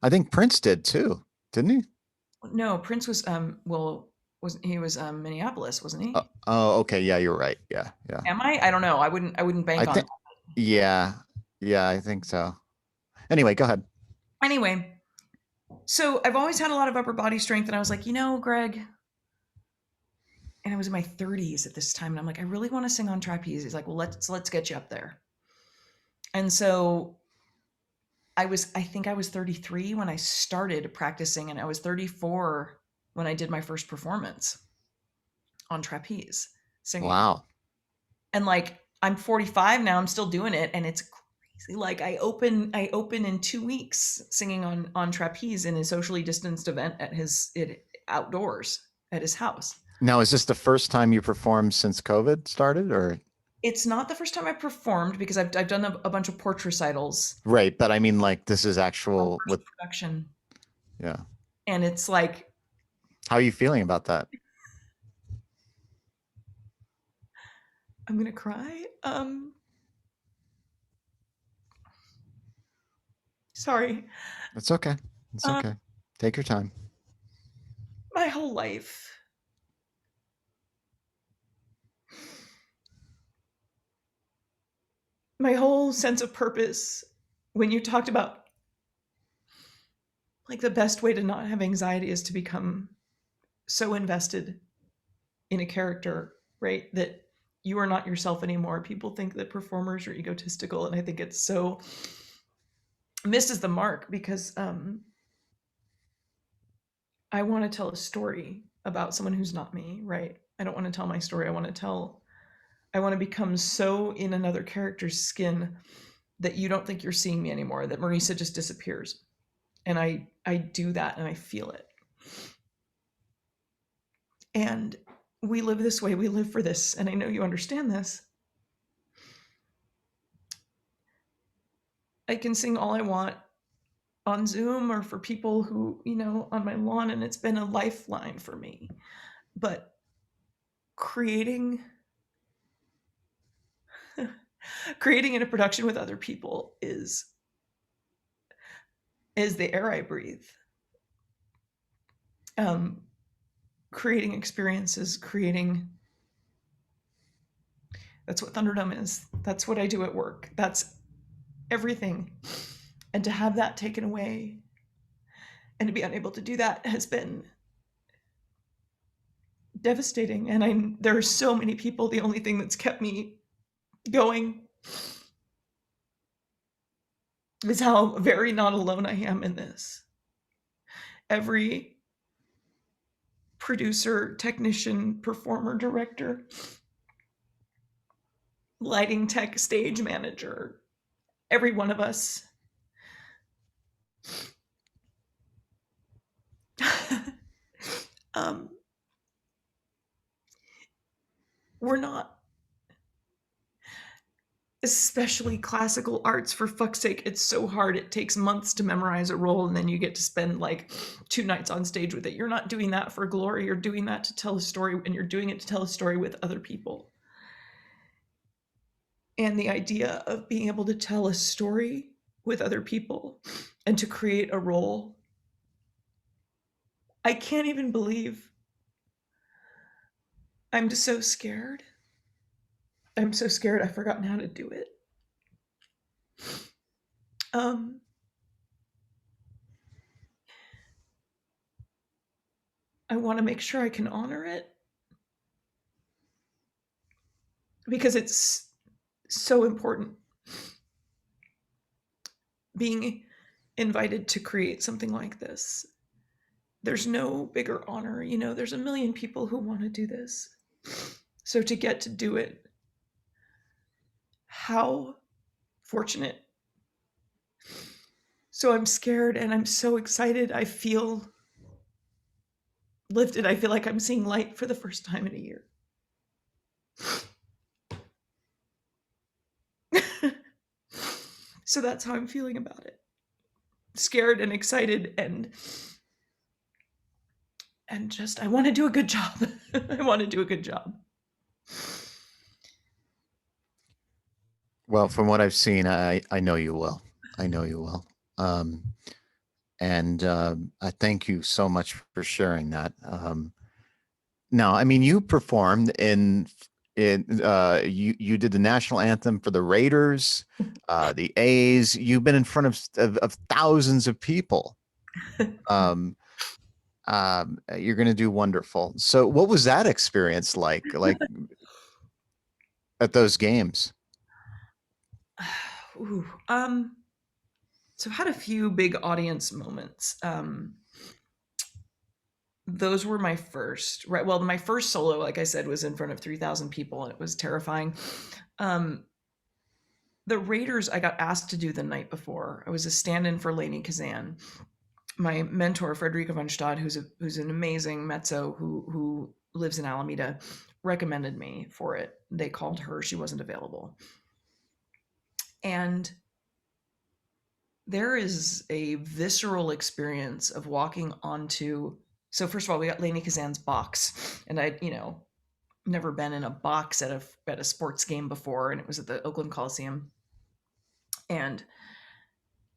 I think Prince did too, didn't he? No, Prince was he was Minneapolis, wasn't he? Oh, okay. Yeah, you're right. Yeah. Am I? I don't know. I wouldn't bank on it. Yeah, I think so. Anyway, go ahead. Anyway, so I've always had a lot of upper body strength, and I was like, you know, Greg, and I was in my 30s at this time, and I'm like, I really want to sing on trapeze. He's like, well, let's get you up there. And so I think I was 33 when I started practicing, and I was 34 when I did my first performance on trapeze singing. Wow. And like, I'm 45 now, I'm still doing it, and it's crazy. Like, I open in 2 weeks singing on trapeze in a socially distanced event at outdoors at his house. Now, is this the first time you performed since COVID started, or? It's not the first time I performed, because I've done a bunch of porch recitals. Right, but I mean, like, this is actual with production. Yeah. And it's like, how are you feeling about that? I'm gonna cry. Sorry. It's okay. It's okay. Take your time. My whole life, my whole sense of purpose, when you talked about, like, the best way to not have anxiety is to become so invested in a character, right, that you are not yourself anymore. People think that performers are egotistical, and I think it's so misses the mark, because I want to tell a story about someone who's not me, right? I don't want to tell my story. I want to become so in another character's skin that you don't think you're seeing me anymore, that Marisa just disappears. And I do that, and I feel it. And we live this way. We live for this. And I know you understand this. I can sing all I want on Zoom or for people who, you know, on my lawn, and it's been a lifeline for me. But creating in a production with other people is the air I breathe. Creating experiences, that's what Thunderdome is. That's what I do at work. That's everything. And to have that taken away and to be unable to do that has been devastating. And there are so many people. The only thing that's kept me going is how very not alone I am in this. Every producer, technician, performer, director, lighting tech, stage manager, every one of us we're not, especially classical arts, for fuck's sake, it's so hard. It takes months to memorize a role, and then you get to spend like 2 nights on stage with it. You're not doing that for glory. You're doing that to tell a story, and you're doing it to tell a story with other people. And the idea of being able to tell a story with other people and to create a role. I can't even believe. I'm just so scared. I'm so scared I've forgotten how to do it. I want to make sure I can honor it because it's so important. Being invited to create something like this, there's no bigger honor. You know, there's a million people who want to do this. So to get to do it, how fortunate. So I'm scared and I'm so excited. I feel lifted. I feel like I'm seeing light for the first time in a year. So that's how I'm feeling about it. Scared and excited and just I want to do a good job. I want to do a good job. Well, from what I've seen, I know you will. I know you will. And I thank you so much for sharing that. Now, I mean, you performed in you did the national anthem for the Raiders, the A's. You've been in front of thousands of people. You're going to do wonderful. So, what was that experience like? Like at those games? Ooh, so I've had a few big audience moments. Those were my first, right? Well, my first solo, like I said, was in front of 3,000 people and it was terrifying. The Raiders, I got asked to do the night before. I was a stand-in for Lainey Kazan. My mentor, Frederica von Stade, who's an amazing mezzo who lives in Alameda, recommended me for it. They called her, she wasn't available. And there is a visceral experience of walking onto, so first of all, we got Lainey Kazan's box, and I'd, never been in a box at a sports game before, and it was at the Oakland Coliseum. And,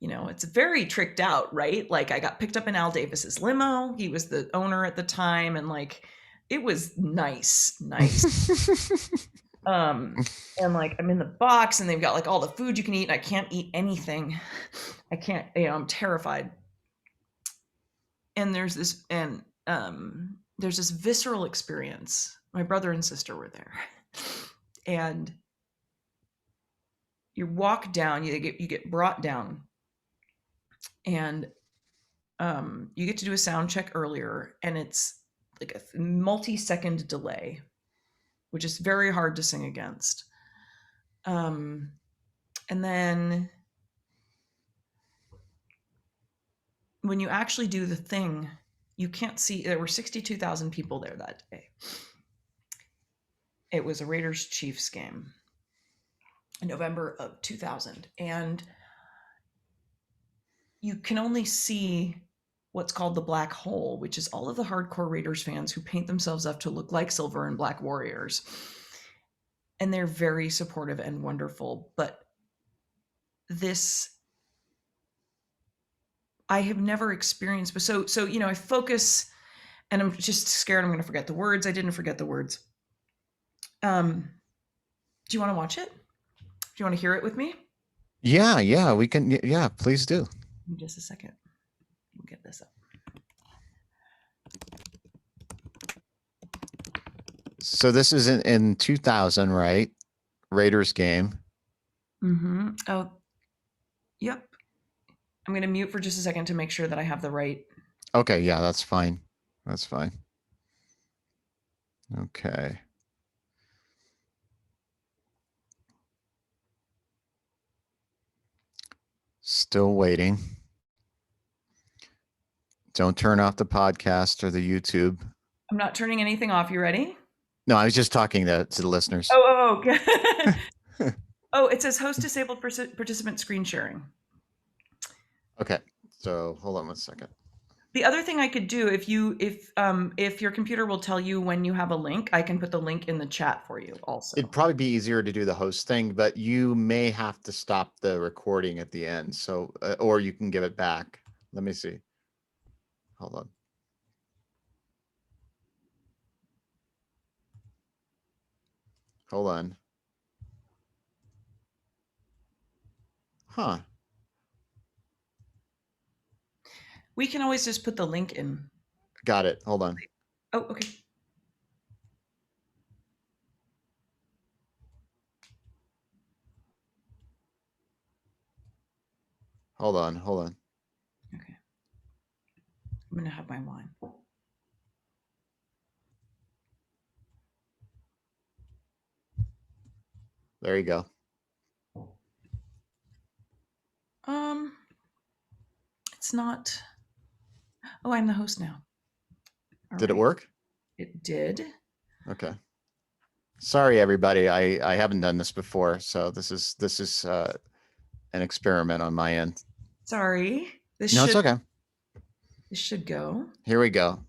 it's very tricked out, right? Like I got picked up in Al Davis's limo. He was the owner at the time, and like it was nice. And like I'm in the box and they've got like all the food you can eat and I can't eat anything. I can't, I'm terrified. And there's this visceral experience. My brother and sister were there. And you walk down, you get brought down, and you get to do a sound check earlier, and it's like a multi-second delay, which is very hard to sing against. And then when you actually do the thing, you can't see. There were 62,000 people there that day. It was a Raiders Chiefs game in November of 2000. And you can only see what's called the black hole, which is all of the hardcore Raiders fans who paint themselves up to look like Silver and Black Warriors. And they're very supportive and wonderful. But this, I have never experienced. So I focus and I'm just scared I'm going to forget the words. I didn't forget the words. Do you want to watch it? Do you want to hear it with me? Yeah, we can. Yeah, please do. In just a second. We'll get this up. So this is in 2000, right? Raiders game. Mm-hmm. Oh, yep. I'm going to mute for just a second to make sure that I have the right. Okay, yeah, that's fine. That's fine. Okay. Still waiting. Don't turn off the podcast or the YouTube. I'm not turning anything off. You ready? No, I was just talking to the listeners. Oh. Oh, it says host disabled participant screen sharing. Okay, so hold on one second. The other thing I could do, if your computer will tell you when you have a link, I can put the link in the chat for you also. It'd probably be easier to do the host thing, but you may have to stop the recording at the end. So, or you can give it back. Let me see. Hold on. Hold on. Huh. We can always just put the link in. Got it. Hold on. Oh, okay. Hold on. Hold on. Okay. I'm going to have my wine. There you go. It's not. Oh, I'm the host now. All Did it right. work? It did. Okay. Sorry, everybody. I haven't done this before, so this is an experiment on my end. Sorry. No, it's okay. This should go. Here we go.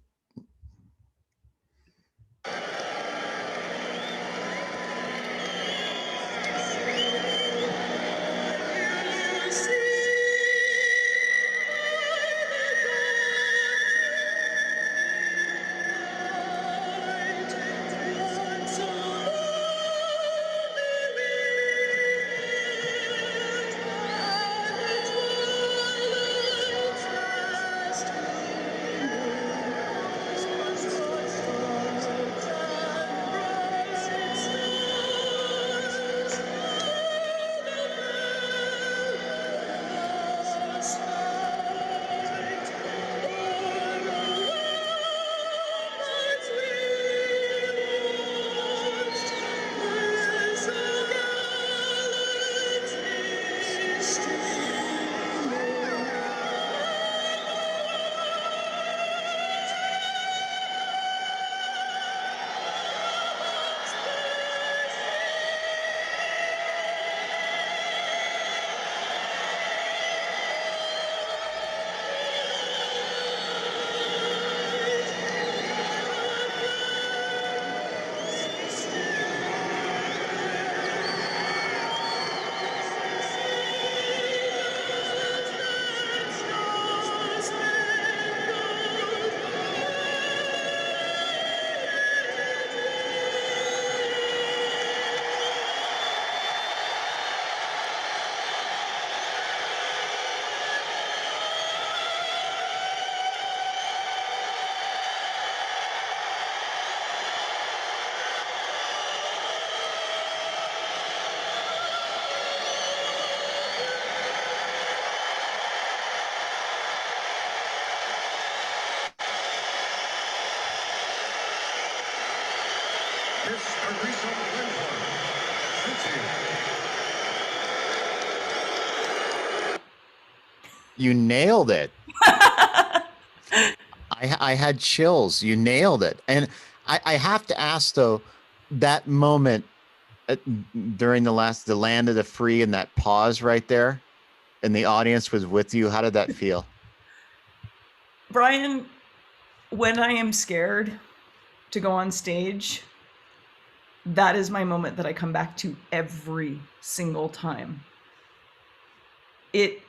You nailed it. I had chills. You nailed it. And I have to ask though, that moment during the land of the free and that pause right there, and the audience was with you. How did that feel? Brian, when I am scared to go on stage, that is my moment that I come back to every single time. It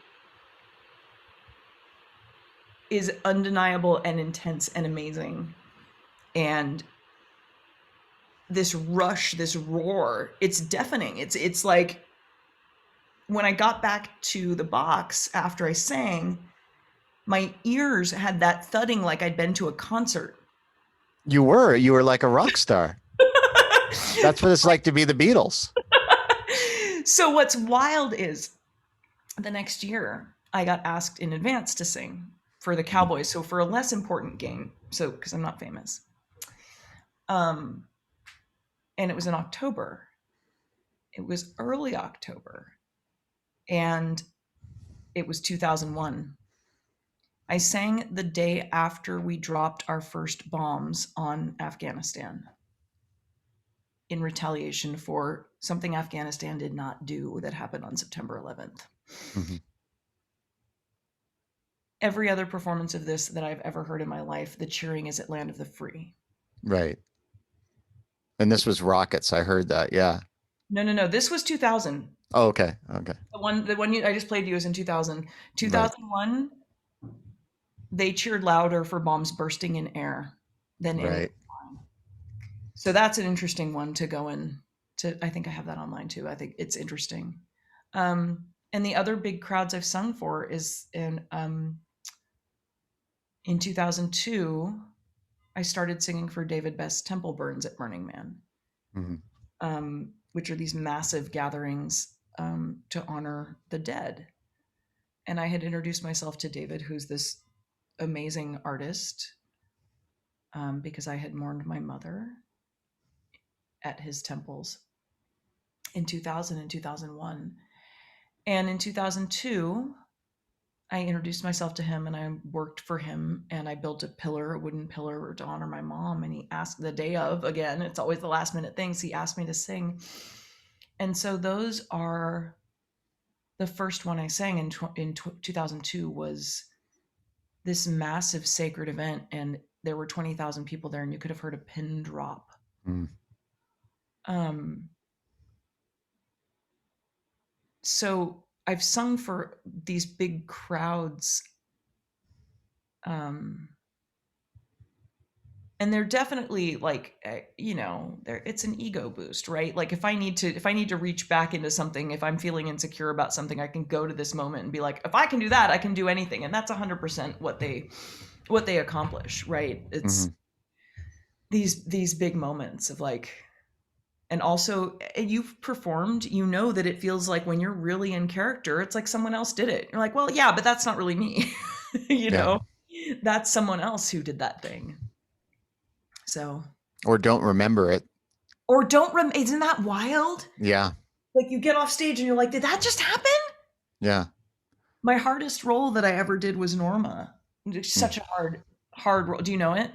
is undeniable and intense and amazing. And this rush, this roar, it's deafening. It's like when I got back to the box after I sang, my ears had that thudding like I'd been to a concert. You were like a rock star. That's what it's like to be the Beatles. So what's wild is the next year I got asked in advance to sing for the Cowboys. So for a less important game. So, because I'm not famous. And it was in October. It was early October. And it was 2001. I sang the day after we dropped our first bombs on Afghanistan in retaliation for something Afghanistan did not do that happened on September 11th. Mm-hmm. every other performance of this that I've ever heard in my life, the cheering is at Land of the Free. Right. And this was Rockets. I heard that. Yeah. No. This was 2000. Oh, okay. Okay. The one I just played you is in 2000. Right. 2001, they cheered louder for bombs bursting in air than any Right. time. So that's an interesting one to go in to. I think I have that online too. I think it's interesting. And the other big crowds I've sung for is in 2002, I started singing for David Best's Temple Burns at Burning Man, which are these massive gatherings to honor the dead. And I had introduced myself to David, who's this amazing artist, because I had mourned my mother at his temples in 2000 and 2001. And in 2002, I introduced myself to him and I worked for him and I built a wooden pillar to honor my mom. And he asked the day of, again, it's always the last minute things. He asked me to sing. And so those are the first one I sang in 2002 was this massive sacred event. And there were 20,000 people there and you could have heard a pin drop. So I've sung for these big crowds, and they're definitely like, it's an ego boost, right? Like if I need to reach back into something, if I'm feeling insecure about something, I can go to this moment and be like, if I can do that, I can do anything. And that's 100% what they accomplish, right? It's these big moments of like, and also you've performed, that it feels like when you're really in character, it's like someone else did it. You're like, well, yeah, but that's not really me. That's someone else who did that thing. So. Or don't remember it. Isn't that wild? Yeah. Like you get off stage and you're like, did that just happen? Yeah. My hardest role that I ever did was Norma. It's such a hard role. Do you know it?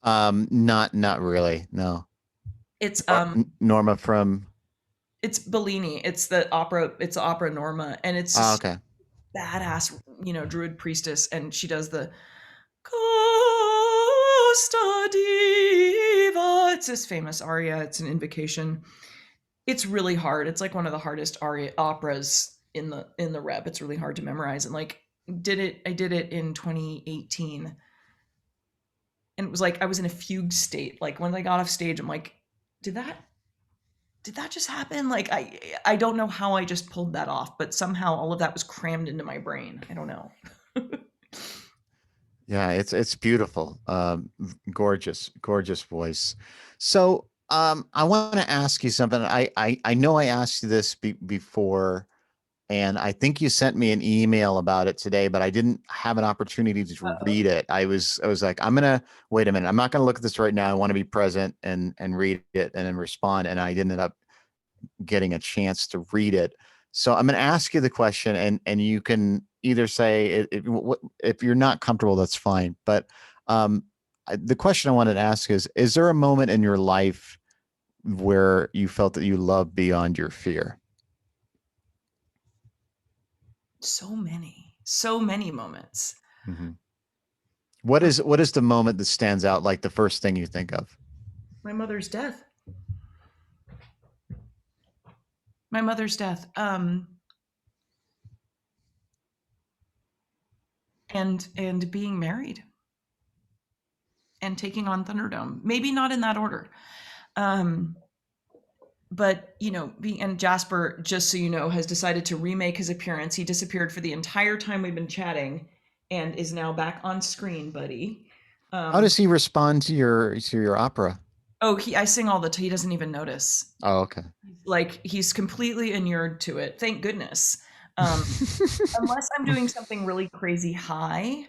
Not really. No. It's Norma from. It's Bellini. It's the opera. It's the opera Norma, and it's just badass. Druid priestess, and she does the Costa Diva. It's this famous aria. It's an invocation. It's really hard. It's like one of the hardest operas in the rep. It's really hard to memorize, and I did it in 2018, and it was like I was in a fugue state. Like when I got off stage, I'm like, did that just happen? Like I don't know how I just pulled that off, but somehow all of that was crammed into my brain. I don't know. Yeah, it's beautiful. Gorgeous voice. So I want to ask you something. I know I asked you this before, and I think you sent me an email about it today, but I didn't have an opportunity to read it. I was like, I'm gonna wait a minute. I'm not gonna look at this right now. I want to be present and read it and then respond. And I ended up getting a chance to read it. So I'm gonna ask you the question, and you can either say if you're not comfortable, that's fine. But the question I wanted to ask is there a moment in your life where you felt that you loved beyond your fear? So many moments. What is the moment that stands out, like the first thing you think of? My mother's death. And being married and taking on Thunderdome. Maybe not in that order. But and Jasper, just so you know, has decided to remake his appearance. He disappeared for the entire time we've been chatting and is now back on screen, buddy. How does he respond to your opera? Oh, I sing all he doesn't even notice. Oh, okay. Like he's completely inured to it. Thank goodness. Unless I'm doing something really crazy high,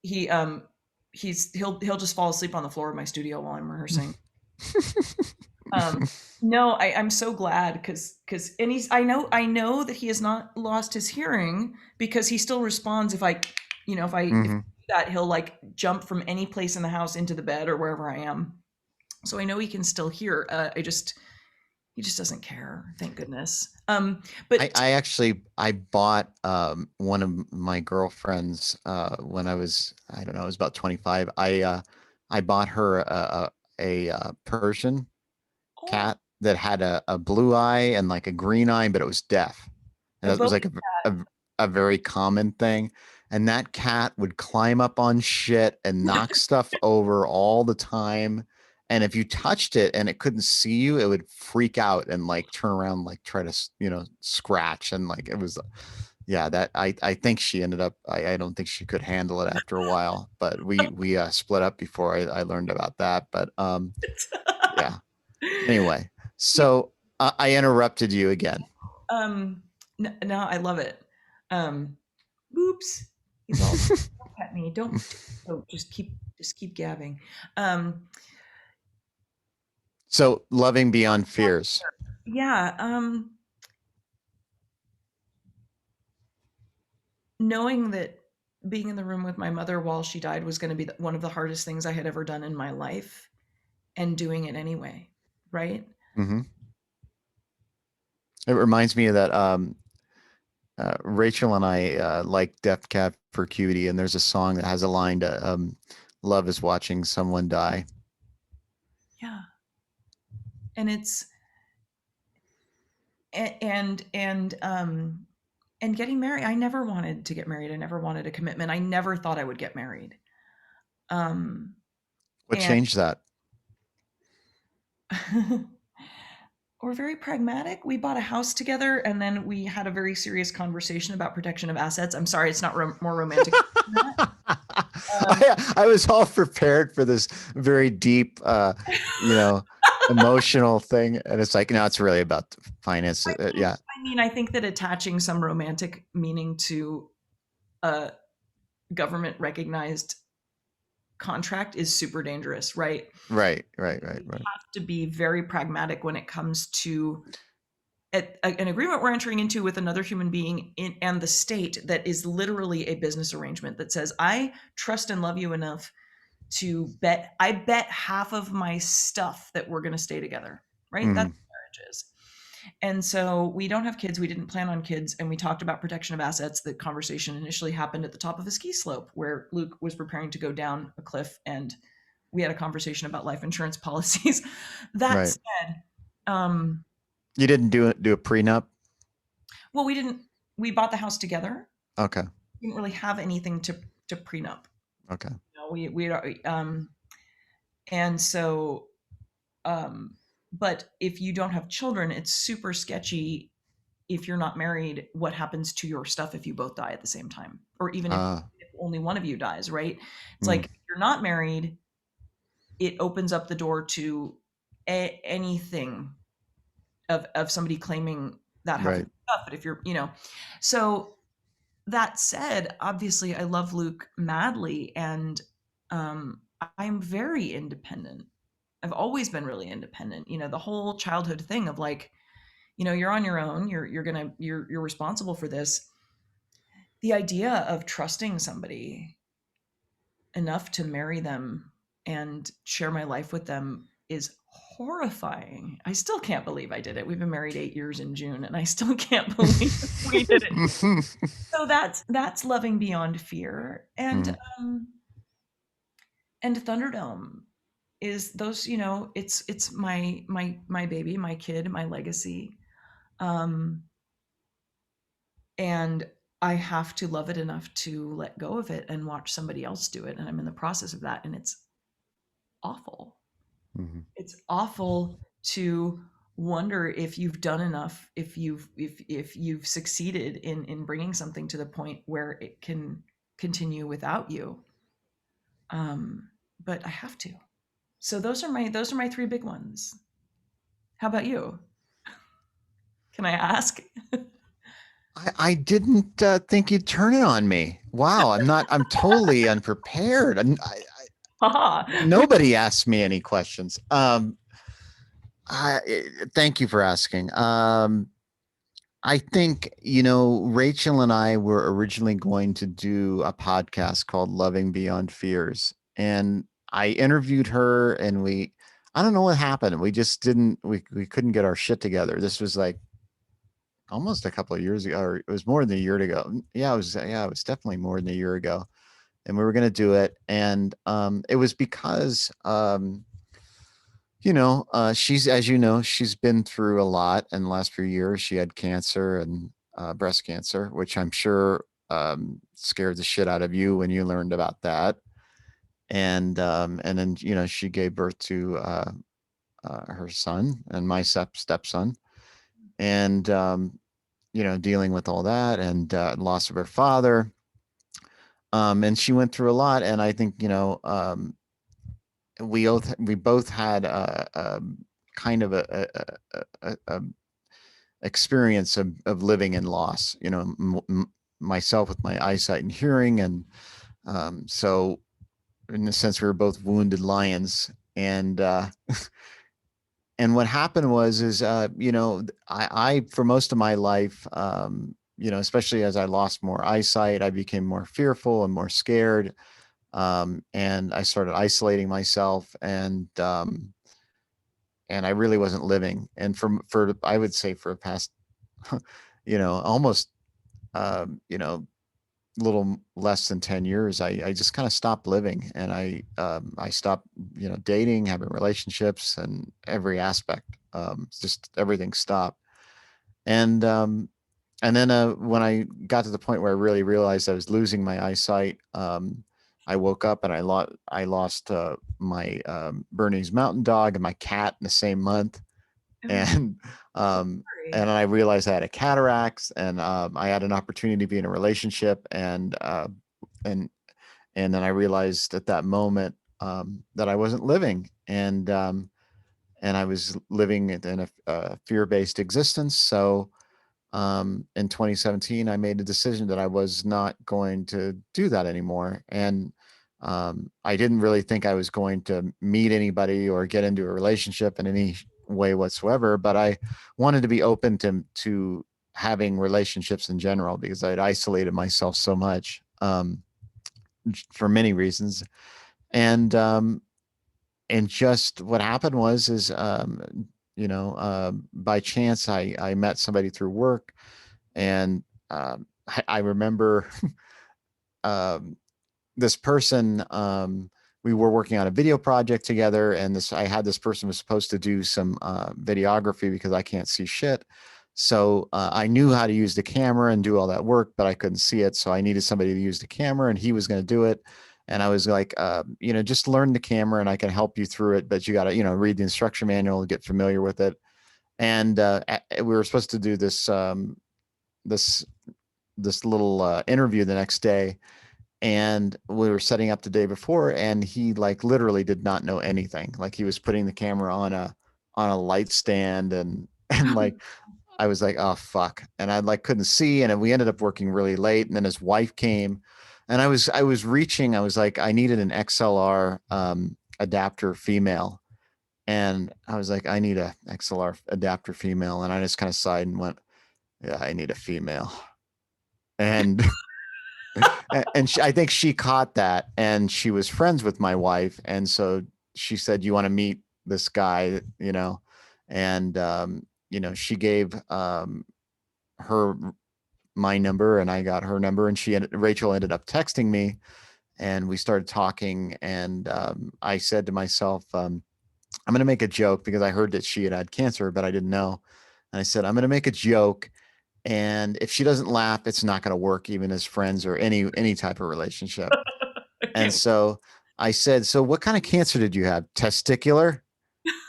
he'll just fall asleep on the floor of my studio while I'm rehearsing. No, I'm so glad because I know that he has not lost his hearing because he still responds if I do that, he'll like jump from any place in the house into the bed or wherever I am. So I know he can still hear. He just doesn't care, thank goodness. But I bought one of my girlfriends when I was, I don't know, I was about 25. I bought her a Persian oh, cat that had a blue eye and like a green eye, but it was deaf. And a that was Bowie like a very common thing. And that cat would climb up on shit and knock stuff over all the time. And if you touched it and it couldn't see you, it would freak out and like turn around, like try to, scratch. And like it was, yeah, that I think she ended up, I don't think she could handle it after a while, but we split up before I learned about that. But yeah. Anyway, so I interrupted you again. No, I love it. Oops, he's all don't pet me. Don't just keep gabbing. So loving beyond fears. Yeah, knowing that being in the room with my mother while she died was going to be one of the hardest things I had ever done in my life, and doing it anyway, right? Mm-hmm. It reminds me of that Rachel and I like Death Cab for Cutie, and there's a song that has a line to love is watching someone die. Yeah, and it's and getting married. I never wanted to get married. I never wanted a commitment. I never thought I would get married. What And changed that? we're very pragmatic. We bought a house together, and then we had a very serious conversation about protection of assets. I'm sorry, it's not more romantic than that. I was all prepared for this very deep, emotional thing, and it's like, no, it's really about finances. Yeah, I mean, I think that attaching some romantic meaning to a government recognized contract is super dangerous, right? right. You have to be very pragmatic when it comes to an agreement we're entering into with another human being and the state that is literally a business arrangement that says, I trust and love you enough to bet, I bet half of my stuff that we're going to stay together, right? Mm-hmm. That's what marriage is. And so we don't have kids. We didn't plan on kids. And we talked about protection of assets. The conversation initially happened at the top of a ski slope where Luke was preparing to go down a cliff, and we had a conversation about life insurance policies. That Right. said, You didn't do a prenup? well, we bought the house together. Okay. We didn't really have anything to prenup. Okay. And so, but if you don't have children, it's super sketchy. If you're not married, what happens to your stuff if you both die at the same time, or even if only one of you dies, right? It's like, if you're not married, it opens up the door to anything of somebody claiming that half of Right. stuff. But if you're, so that said, obviously I love Luke madly, and I'm very independent. I've always been really independent. The whole childhood thing of like, you're on your own, you're responsible for this. The idea of trusting somebody enough to marry them and share my life with them is horrifying. I still can't believe I did it. We've been married 8 years in June, and I still can't believe we did it. So that's loving beyond fear. And Thunderdome is those, it's my baby, my kid, my legacy. And I have to love it enough to let go of it and watch somebody else do it. And I'm in the process of that. And it's awful. Mm-hmm. It's awful to wonder if you've done enough, if you've succeeded in bringing something to the point where it can continue without you. But I have to. So those are my three big ones. How about you? Can I ask? I didn't think you'd turn it on me. Wow, I'm totally unprepared. Nobody asked me any questions. Thank you for asking. I think, Rachel and I were originally going to do a podcast called Loving Beyond Fears. And I interviewed her, and I don't know what happened. We just didn't. We couldn't get our shit together. This was like almost a couple of years ago, or it was more than a year ago. Yeah, it was. Yeah, it was definitely more than a year ago. And we were going to do it, and it was because she's, as you know, she's been through a lot in the last few years. She had cancer and breast cancer, which I'm sure scared the shit out of you when you learned about that. And then she gave birth to her son and my stepson, and dealing with all that and loss of her father. And she went through a lot, and I think we both had a kind of a experience of living in loss. Myself with my eyesight and hearing, and so in a sense we were both wounded lions. And what happened was is I for most of my life, especially as I lost more eyesight, I became more fearful and more scared, and I started isolating myself, and I really wasn't living. And for I would say for the past, almost, little less than 10 years, I just kind of stopped living, and I stopped, dating, having relationships, and every aspect, just everything stopped. And then when I got to the point where I really realized I was losing my eyesight, I woke up and I lost my Bernese Mountain Dog and my cat in the same month. And um, Sorry. and I realized I had a cataracts, and I had an opportunity to be in a relationship, and and then I realized at that moment that I wasn't living, and I was living in a fear-based existence. So in 2017, I made a decision that I was not going to do that anymore. And I didn't really think I was going to meet anybody or get into a relationship in any way whatsoever, but I wanted to be open to having relationships in general because I'd isolated myself so much, for many reasons. And and just what happened was is by chance I met somebody through work, and I remember um, this person. We were working on a video project together, and I had this person was supposed to do some videography because I can't see shit. So I knew how to use the camera and do all that work, but I couldn't see it. So I needed somebody to use the camera, and he was going to do it. And I was like, just learn the camera, and I can help you through it. But you got to, read the instruction manual and get familiar with it. And we were supposed to do this this little interview the next day, and we were setting up the day before, and he like literally did not know anything. Like he was putting the camera on a light stand, and like I was like, oh fuck, and I like couldn't see, and we ended up working really late. And then his wife came, and I was reaching, I was like, I needed an XLR adapter female, and I was like, I need a XLR adapter female, and I just kind of sighed and went, yeah, I need a female. And and I think she caught that, and she was friends with my wife, and so she said, "You want to meet this guy?" And she gave her my number, and I got her number, and Rachel ended up texting me, and we started talking, and I said to myself, I'm going to make a joke because I heard that she had had cancer, but I didn't know. And I said, I'm going to make a joke, and if she doesn't laugh, it's not going to work, even as friends or any type of relationship. And Okay. so I said, so what kind of cancer did you have? Testicular?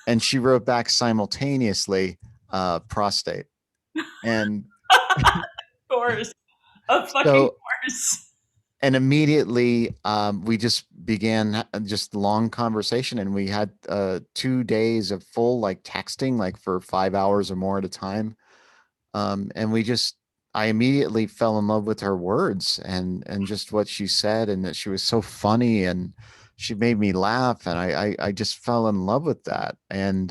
And she wrote back simultaneously, prostate. And Of course. Of fucking so, course. and immediately we just began just long conversation, and we had 2 days of full like texting, like for 5 hours or more at a time. And I immediately fell in love with her words, and just what she said, and that she was so funny, and she made me laugh, and I just fell in love with that. And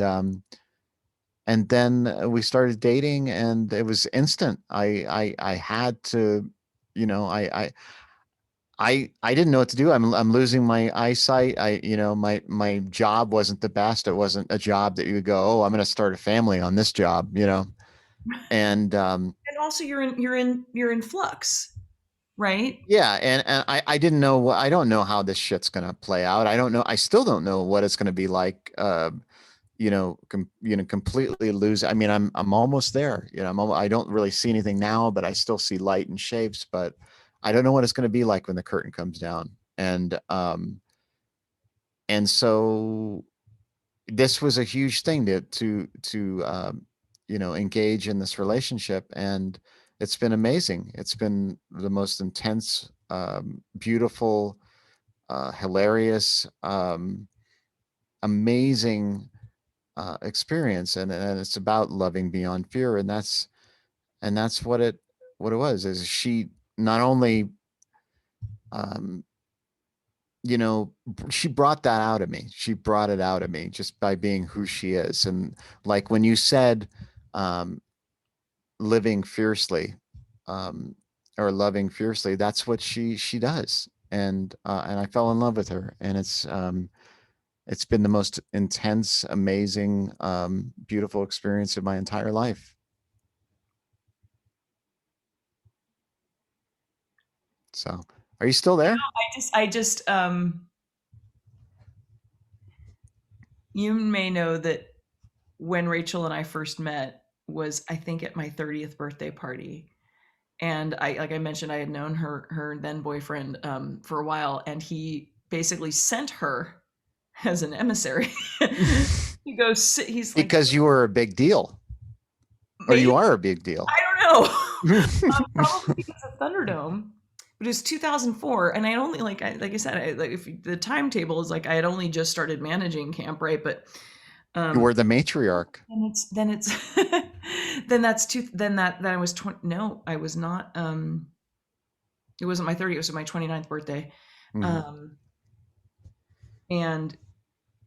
then we started dating, and it was instant. I had to, you know, I didn't know what to do. I'm losing my eyesight. My job wasn't the best. It wasn't a job that you would go, oh, I'm going to start a family on this job, and And also you're in flux, right? yeah, and I didn't know I don't know how this shit's going to play out. I don't know. I still don't know what it's going to be like. Completely lose. I mean, I'm almost there. I don't really see anything now, but I still see light and shapes. But I don't know what it's going to be like when the curtain comes down. And so this was a huge thing to engage in this relationship, and it's been amazing. It's been the most intense, beautiful, hilarious, amazing experience, and it's about loving beyond fear, and that's what it was. Is she not only um she brought that out of me. She brought it out of me just by being who she is. And like when you said um living fiercely, um or loving fiercely, that's what she does. And I fell in love with her, and it's been the most intense, amazing, beautiful experience of my entire life. So, are you still there? I just you may know that when Rachel and I first met was, I think, at my 30th birthday party. And like I mentioned, I had known her then boyfriend for a while, and he basically sent her as an emissary. He goes, he's like, Because you were a big deal, or maybe, you are a big deal. I don't know, probably because of Thunderdome. But it was 2004, and I only like I said, if the timetable is like I had only just started managing camp, right? But You were the matriarch. then it's then that's two then I was 20. No, I was not. It wasn't my 30th. It was my 29th birthday. Mhm. And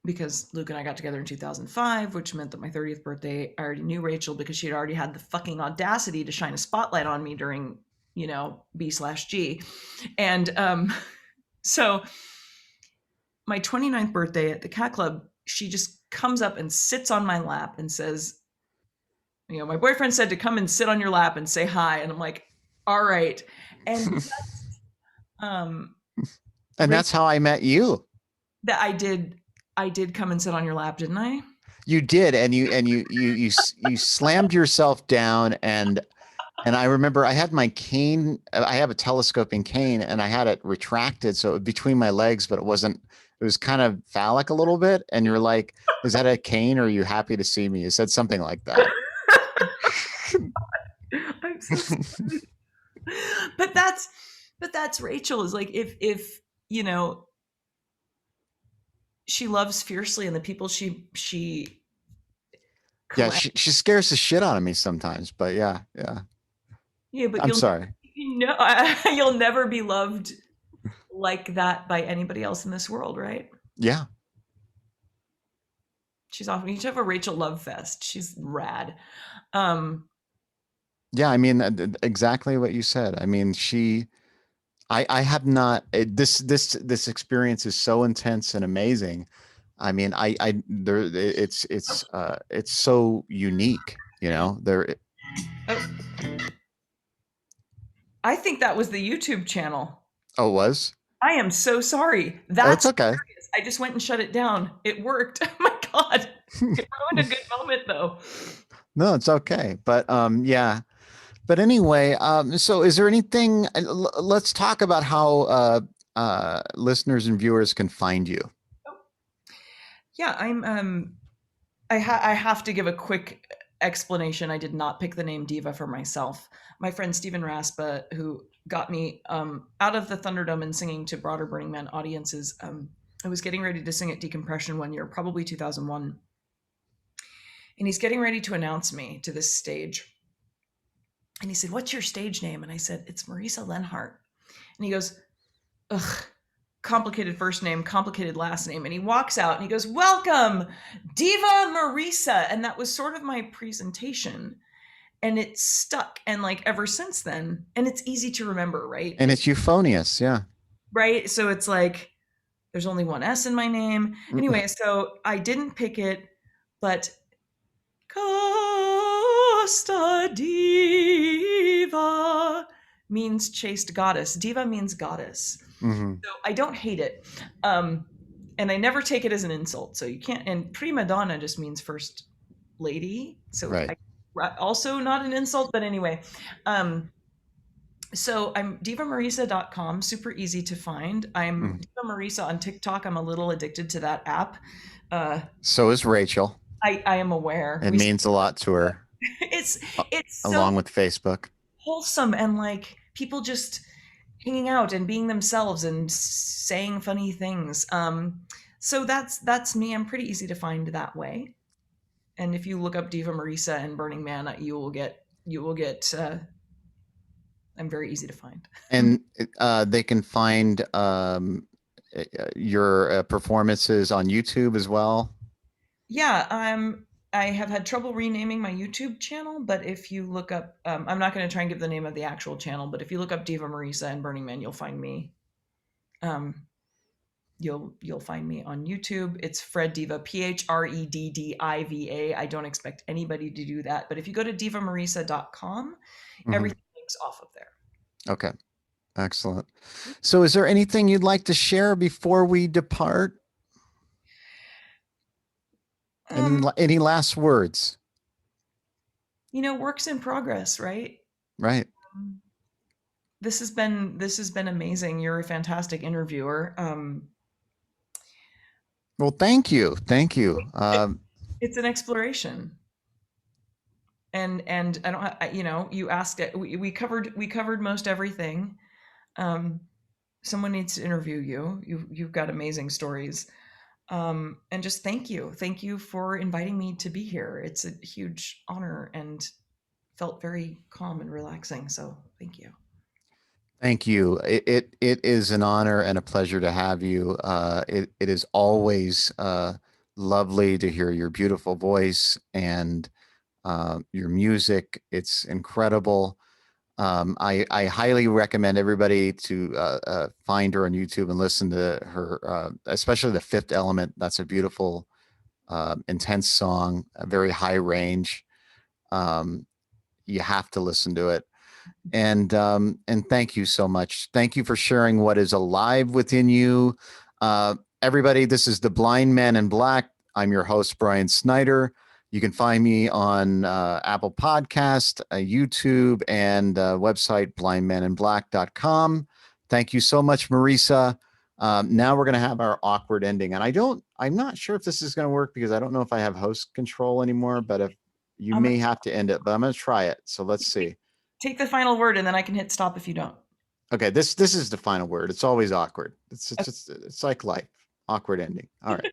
because Luke and I got together in 2005, which meant that my 30th birthday, I already knew Rachel because she had already had the fucking audacity to shine a spotlight on me during, B/G. And so my 29th birthday at the Cat Club, she just comes up and sits on my lap and says, my boyfriend said to come and sit on your lap and say hi. And I'm like, all right. And And that's how I met you. that I did come and sit on your lap, didn't I? You did, and you slammed yourself down, and I remember I had my cane. I have a telescoping cane, and I had it retracted so it was between my legs, but it wasn't. It was kind of phallic a little bit, and you're like, "Is that a cane, or are you happy to see me?" You said something like that. I'm so sorry. But that's Rachel, is like, if she loves fiercely, and the people she Yeah, she scares the shit out of me sometimes, but yeah. yeah, but I'm sorry. you'll never be loved like that by anybody else in this world, right? Yeah. She's awesome. You should have a Rachel Love Fest. She's rad. Yeah, I mean exactly what you said. I mean, I have not this experience is so intense and amazing. I mean, it's so unique, there. Oh, I think that was the YouTube channel. Oh, it was? I am so sorry. Oh, That's it's okay. hilarious. I just went and shut it down. It worked. Oh my God. It ruined a good moment though. No, it's okay. But yeah. But anyway, so is there anything, let's talk about how listeners and viewers can find you. Yeah, I have to give a quick explanation. I did not pick the name Diva for myself. My friend Stephen Raspa, who got me out of the Thunderdome and singing to broader Burning Man audiences, I was getting ready to sing at Decompression one year, probably 2001. And he's getting ready to announce me to this stage. And he said, "What's your stage name?" And I said, "It's Marisa Lenhart." And he goes, "Ugh, complicated first name, complicated last name." And he walks out and he goes, "Welcome, Diva Marisa." And that was sort of my presentation. And it stuck. And like ever since then, and it's easy to remember, right? And it's euphonious. Yeah. right? So it's like there's only one S in my name. Anyway, so I didn't pick it, but Costa Diva means chaste goddess. Diva means goddess. Mm-hmm. So I don't hate it. And I never take it as an insult. So you can't, and prima donna just means first lady. So Right. also not an insult, but anyway. So I'm divamarisa.com, super easy to find. I'm Diva Marisa on TikTok. I'm a little addicted to that app. So is Rachel. I am aware. It means a lot to her. It's along so with Facebook. wholesome, and like people just hanging out and being themselves and saying funny things. So that's me. I'm pretty easy to find that way. And if you look up Diva Marisa and Burning Man, you will get I'm very easy to find. And they can find your performances on YouTube as well. Yeah, I have had trouble renaming my YouTube channel, but if you look up, I'm not going to try and give the name of the actual channel, but if you look up Diva Marisa and Burning Man, you'll find me. You'll find me on YouTube. It's Fred Diva, PHREDDIVA. I don't expect anybody to do that, but if you go to divamarisa.com, everything links off of there. Okay, excellent. So, is there anything you'd like to share before we depart? Any last words? Works in progress, right? Right. This has been amazing. You're a fantastic interviewer. Well, thank you. It's an exploration, and I don't. You asked it. We covered most everything. Someone needs to interview you. You've got amazing stories. And just thank you for inviting me to be here. It's a huge honor and felt very calm and relaxing. So thank you. Thank you. It is an honor and a pleasure to have you. It is always lovely to hear your beautiful voice and your music. It's incredible. I highly recommend everybody to find her on YouTube and listen to her, especially The Fifth Element. That's a beautiful, intense song, a very high range. You have to listen to it. And thank you so much. Thank you for sharing what is alive within you. Everybody, this is The Blind Man in Black. I'm your host, Brian Snyder. You can find me on Apple Podcast, YouTube, and website blindmaninblack.com. Thank you so much, Marisa. Now we're going to have our awkward ending. And I'm not sure if this is going to work because I don't know if I have host control anymore, but if you may have to end it, but I'm going to try it. So let's see. Take the final word and then I can hit stop if you don't. Okay. This is the final word. It's always awkward. It's like life. Awkward ending. All right.